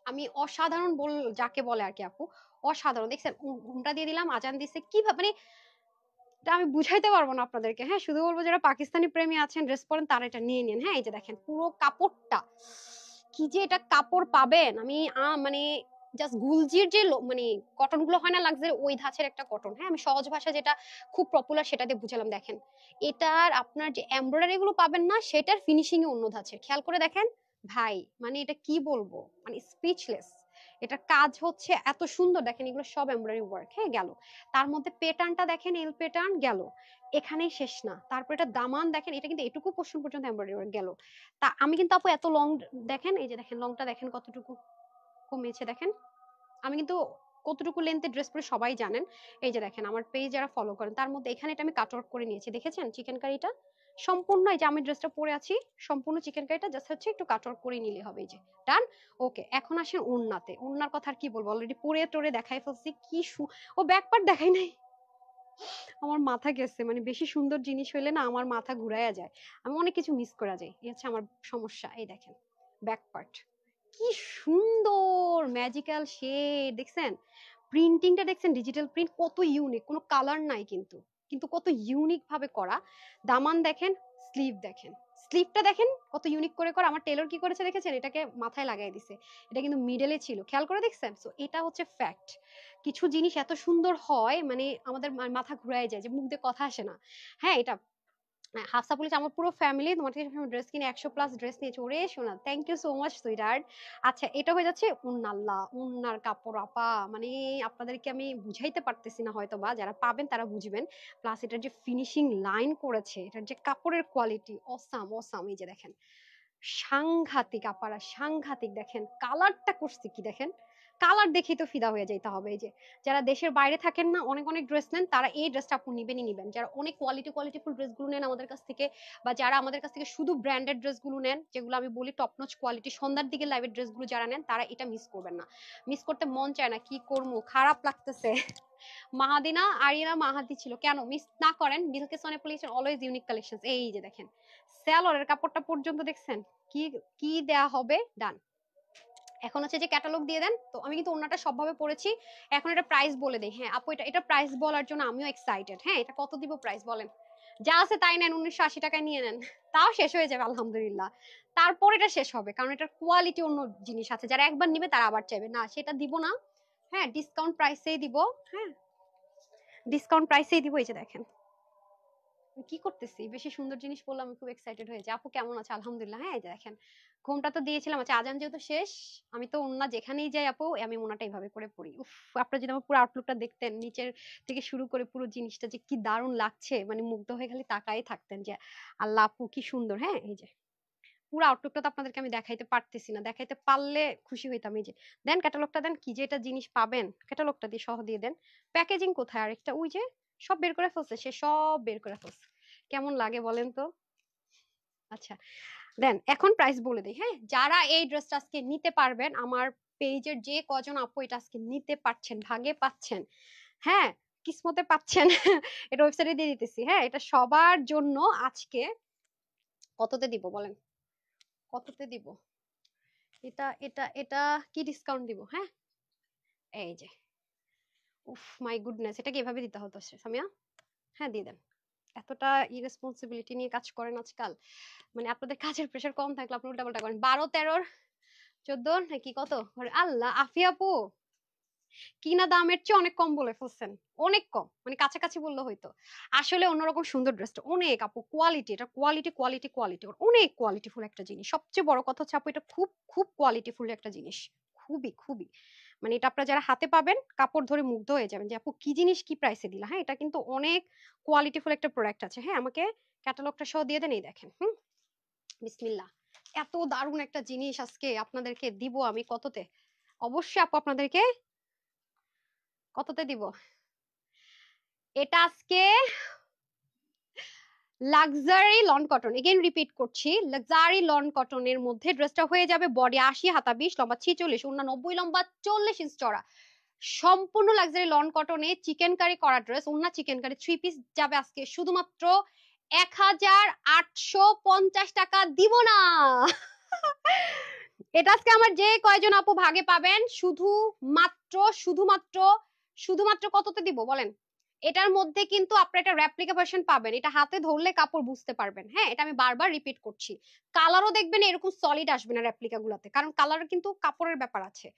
আমি অসাধারণ যাকে বলে আর কি আপু, অসাধারণ। দেখছেন ঘুমটা দিয়ে দিলাম, আজান দিছে, কিভাবে মানে এটা আমি বুঝাইতে পারবো না আপনাদেরকে। হ্যাঁ, শুধু বলবো যারা পাকিস্তানি প্রেমী আছেন, ড্রেস পরেন, তারা এটা নিয়ে নিন। হ্যাঁ, এই যে দেখেন পুরো কাপড়টা, কি যে এটা কাপড় পাবেন, আমি মানে জাস্ট গুলজির যে মানে কটন গুলো হয় না লাক্সারি, ওই ধাঁচের একটা কটন। হ্যাঁ, আমি সহজ ভাষা যেটা খুব পপুলার সেটা দিয়ে বুঝালাম। দেখেন এটার আপনার যে এমব্রয়ডারি গুলো পাবেন না, সেটার ফিনিশিং এ অন্য ধাঁচের, খেয়াল করে দেখেন ভাই, মানে এটা কি বলবো, মানে স্পিচলেস। এটা কাজ হচ্ছে এত সুন্দর, দেখেন এগুলো সব এমব্রয়ডারি ওয়ার্ক। হ্যাঁ, গেল। তার মধ্যে প্যাটার্নটা দেখেন, এল প্যাটার্ন গেল, এখানেই শেষ না। তারপর এটা দামান দেখেন, এটা কিন্তু এটুকু পোর্শন পর্যন্ত এমব্রয়ডারি ওয়ার্ক গেল। তা আমি কিন্তু আপু এত লং, দেখেন এই যে দেখেন লংটা দেখেন কতটুকু কমিয়েছে, দেখেন আমি কিন্তু কতটুকু লেন্থে ড্রেস পরে সবাই জানেন। এই যে দেখেন আমার পেজ যারা ফলো করেন, তার মধ্যে এখানে এটা আমি কাট আউট করে নিয়েছি, দেখেছেন চিকেন কারিটা সম্পূর্ণ। এই যে আমি ড্রেসটা পরে আছি, সম্পূর্ণ চিকেন কারিটা জাস্ট হচ্ছে একটু কাট আউট করে নিলে হবে। এই যে ডান। ওকে, এখন আসেন ওড়নাতে। ওড়নার কথা আর কি বলবো, অলরেডি পরে টোরে দেখাই ফেলছি। ও ব্যাক পার্ট দেখাই নাই, আমার মাথা গেছে। মানে বেশি সুন্দর জিনিস হইলে না আমার মাথা ঘুরাইয়া যায়, আমি অনেক কিছু মিস করা যায়, এই হচ্ছে আমার সমস্যা। এই দেখেন ব্যাক পার্ট কি সুন্দর, ম্যাজিক্যাল শেড, দেখছেন প্রিন্টিংটা, দেখছেন ডিজিটাল প্রিন্ট কত ইউনিক, কোনো কালার নাই কিন্তু, কিন্তু কত ইউনিক ভাবে করা। দামান দেখেন, স্লিভ দেখেন, স্লিভটা দেখেন কত ইউনিক করে করা। আমার টেলর কি করেছে দেখেছেন, এটাকে মাথায় লাগাই দিছে, এটা কিন্তু মিডলে ছিল, খেয়াল করে দেখছেন? সো এটা হচ্ছে ফ্যাক্ট। কিছু জিনিস এত সুন্দর হয়, মানে আমাদের মাথা ঘুরায় যায়, যে মুখ দিয়ে কথা আসে না। হ্যাঁ, এটা হাফসা পুলিশ আমার পুরো ফ্যামিলি তোমার থেকে ড্রেস কিনে 100+ ড্রেস নিয়েছে। ওরে শোনা, thank you so much sweetheart. আচ্ছা, এটা হয়ে যাচ্ছে উন্নাল্লাহ, উন্নার কাপড় আপা, মানে আপনাদেরকে আমি বুঝাইতে পারতেছি না, হয়তো বা যারা পাবেন তারা বুঝবেন। প্লাস এটার যে ফিনিশিং লাইন করেছে, এটার যে কাপড়ের কোয়ালিটি, অসাম অসাম। এই যে দেখেন সাংঘাতিক আপারা, সাংঘাতিক। দেখেন কালারটা করছে কি, দেখেন কালার দেখেই তো ফিদা হয়ে যাইতে হবে। এই যে যারা দেশের বাইরে থাকেন না, অনেক অনেক ড্রেস নেন, তারা এই ড্রেসটা আপনি নিবেনই নিবেন। যারা অনেক কোয়ালিটিফুল ড্রেসগুলো নেন আমাদের কাছ থেকে, বা যারা আমাদের কাছ থেকে শুধু ব্র্যান্ডেড ড্রেসগুলো নেন, যেগুলো আমি বলি টপ নচ কোয়ালিটি, সন্ধ্যার দিকে লাইভের ড্রেসগুলো যারা নেন, তারা এটা মিস করবেন না। মিস করতে মন চায় না, কি করবো, খারাপ লাগতেছে। মাহাদিনা আরিনা মাহাদি ছিল, কেন মিস না করেন। বিলকিসনে কালেকশন অলওয়েজ ইউনিক কালেকশন। এই যে দেখেন স্যালোয়ারের কাপড়টা পর্যন্ত দেখছেন কি কি দেয়া হবে। ডান। এখন হচ্ছে যে ক্যাটালগ দিয়ে দেন। তো আমি কিন্তু অন্যটা সবভাবে পড়েছি, এখন এটা প্রাইস বলে দেই। হ্যাঁ আপু, এটা প্রাইস বলার জন্য আমিও এক্সাইটেড। হ্যাঁ, এটা কত দিব প্রাইস বলেন? যা আছে তাই নেন, 1980 টাকায় নিয়ে নেন, তাও শেষ হয়ে যাবে আলহামদুলিল্লাহ। তারপর এটা শেষ হবে, কারণ এটার কোয়ালিটি অন্য জিনিস আছে, যারা একবার নিবে তারা আবার চাইবে না, সেটা দিব না। হ্যাঁ, ডিসকাউন্ট প্রাইসেই দিব। হ্যাঁ, ডিসকাউন্ট প্রাইসেই দিব। এই যে দেখেন কি করতেছি, বেশি সুন্দর জিনিস বললাম, আমি খুব এক্সাইটেড হয়ে যাই। আপু কেমন আছে? আলহামদুলিল্লাহ। হ্যাঁ, এই যে দেখেন ঘুমটা তো দিয়েছিলাম। আচ্ছা, আজান যেহেতু শেষ, আমি তো ওন্না যেখানেই যাই আপু, আমি ওনাটা এইভাবে করে পড়ি। উফ, আপনারা যদি আমার পুরো আউটলুকটা দেখতেন, নিচের থেকে শুরু করে পুরো জিনিসটা যে কি দারুণ লাগছে, মানে মুগ্ধ হয়ে খালি তাকাই থাকতেন যে আল্লাহ আপু কি সুন্দর। হ্যাঁ, এই যে পুরো আউটলুকটা তো আপনাদেরকে আমি দেখাইতে পারতেছি না, দেখাইতে পারলে খুশি হইতাম। এই যে দেন ক্যাটালগটা দেন, কি যে এটা জিনিস পাবেন, ক্যাটালগটা দিয়ে সহ দিয়ে দেন। প্যাকেজিং কোথায় আরেকটা? ওই যে সব বের করে ফেলছে, সে সব বের করে ফেলছে। কেমন লাগে বলেন তো? আচ্ছা দেন, এখন প্রাইস বলে দিই। হ্যাঁ, যারা এই ড্রেসটা আজকে নিতে পারবেন, আমার পেজের যে কজন আপু এটা আজকে নিতে পারছেন, ভাগে পাচ্ছেন, হ্যাঁ কিসমতে পাচ্ছেন এটা ওয়েবসাইটে দিয়ে দিতেছি। হ্যাঁ এটা সবার জন্য আজকে কততে দিব বলেন, কততে দিব? এটা এটা এটা কি ডিসকাউন্ট দিব? হ্যাঁ এই যে, উফ মাই গুডনেস, এটা কি এভাবে দিতে হতো সামিয়া? হ্যাঁ দিয়ে দেন। এতটা ইরেসপন্সিবিলিটি নিয়ে কাজ করেন আজকাল, মানে আপনাদের কাজের প্রেশার কম থাকলে আপনি উল্টাপাল্টা করেন। 12 13 14 নাকি কত? আল্লাহ আফিয়া আপু কিনা দামের চেয়ে অনেক কম বলে ফেলছেন, অনেক কম, মানে কাছাকাছি বললে হয়তো। আসলে অন্যরকম সুন্দর ড্রেসটা অনেক আপু কোয়ালিটি, এটা কোয়ালিটি কোয়ালিটি কোয়ালিটি অনেক কোয়ালিটিফুল একটা জিনিস। সবচেয়ে বড় কথা হচ্ছে আপু এটা খুব খুব কোয়ালিটিফুল একটা জিনিস, খুবই খুবই, মানে এটা আপনারা যারা হাতে পাবেন কাপড় ধরে মুগ্ধ হয়ে যাবেন যে আপু কি জিনিস কি প্রাইসে দিলা। হ্যাঁ এটা কিন্তু অনেক কোয়ালিটিফুল একটা প্রোডাক্ট আছে। হ্যাঁ আমাকে ক্যাটালগটা সহ দিয়ে দেন, এই দেখেন। বিসমিল্লাহ, এত দারুণ একটা জিনিস আজকে আপনাদেরকে দিব আমি কততে, অবশ্যই আপু আপনাদেরকে কততে দিব এটা আজকে। Luxury loan cotton, again repeat করছি, লাক্সারি লন কটনের মধ্যে ড্রেসটা হয়ে যাবে বডি 80, হাতা 20, লম্বা 46, ওন্না 90, লম্বা 40 ইঞ্চ চড়া, সম্পূর্ণ লাক্সারি লন কটনে চিকেন কারি করা ড্রেস, ওন্না চিকেন কারি 3 পিস যাবে আজকে শুধুমাত্র 1850 টাকা, দিব না এটা আজকে আমার যে কয়জন আপু ভাগে পাবেন শুধুমাত্র শুধুমাত্র শুধুমাত্র কততে দিব বলেন। এটার মধ্যে কিন্তু আপনারা একটা রেপ্লিকা ভার্সন পাবেন, এটা হাতে ধরলে কাপড় বুঝতে পারবেন। হ্যাঁ এটা আমি বারবার রিপিট করছি, কালারও দেখবেন এরকম সলিড আসবে না রেপ্লিকা গুলাতে, কারণ কালার কিন্তু কাপড়ের ব্যাপার আছে।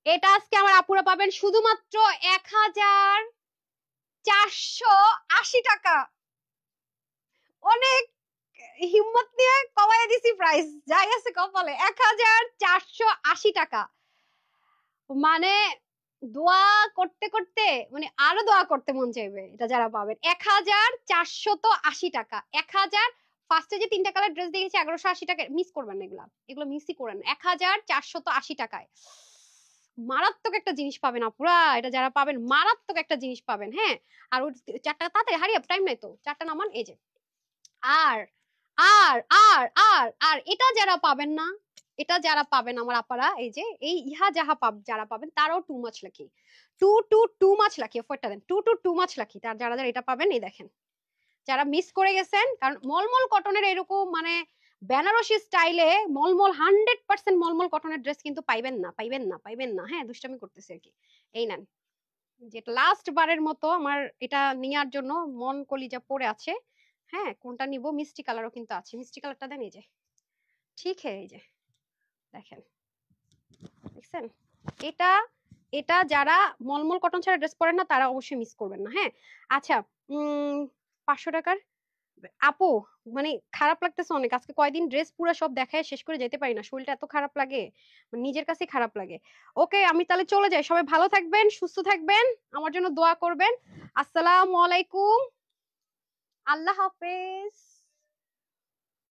এটা আজকে আমার আপুরা পাবেন শুধুমাত্র 1480 টাকা, অনেক হিম্মত নিয়ে কমায় দিছি প্রাইস, যাই আছে কপালে 1480 টাকা। মানে দোয়া করতে করতে মানে আরো দোয়া করতে মন চাইবে এটা যারা পাবেন। 1480 টাকা, 1000 ফার্স্টে যে 3টা কালার ড্রেস দিয়েছি 1180 টাকা, মিস করবেন না, এগুলা এগুলো মিসই করেন। 1480 টাকায় মারাত্মক একটা জিনিস পাবেন আপুরা, এটা যারা পাবেন মারাত্মক একটা জিনিস পাবেন। হ্যাঁ আর ওই 4টা তাড়াতাড়ি হারি আপ, টাইম নাই তো, 4টা নামান। এই যে আর আর আর আর আর এটা যারা পাবেন না, এটা যারা পাবেন আমার আপারা, এই যে এই ইহা যাহা যারা পাবেন তারাও টু মাছ লাকি, টু মাছ লাকি অফারটা দেন, টু মাছ লাকি তার যারা যারা এটা পাবেন। এই দেখেন যারা মিস করে গেছেন, কারণ মলমল কটনের এরকম মানে বেনারসি স্টাইলে মলমল 100% মলমল কটনের ড্রেস কিন্তু পাইবেন না, পাইবেন না, পাইবেন না। হ্যাঁ দুষ্টামি করতেছি আর কি। এই নেন, যেটা লাস্ট বারের মতো আমার এটা নেওয়ার জন্য মন কলিজা পড়ে আছে। হ্যাঁ কোনটা নিব, মিষ্টি কালারও কিন্তু আছে, মিষ্টি কালারটা দেন। এই যে ঠিক হ্যাঁ এই যে দেখেন, দেখছেন এটা, এটা যারা মলমল কটন ছাড়া ড্রেস পরেন না তারা অবশ্যই মিস করবেন না। হ্যাঁ আচ্ছা 500 টাকার আপু, মানে খারাপ লাগতেছে অনেক, আজকে কয়দিন ড্রেস পুরো সব দেখায় শেষ করে যেতে পারি না, শরীরটা এত খারাপ লাগে, নিজের কাছে খারাপ লাগে। ওকে আমি তাহলে চলে যাই, সবাই ভালো থাকবেন, সুস্থ থাকবেন, আমার জন্য দোয়া করবেন। আসসালামু আলাইকুম, আল্লাহ হাফেজ।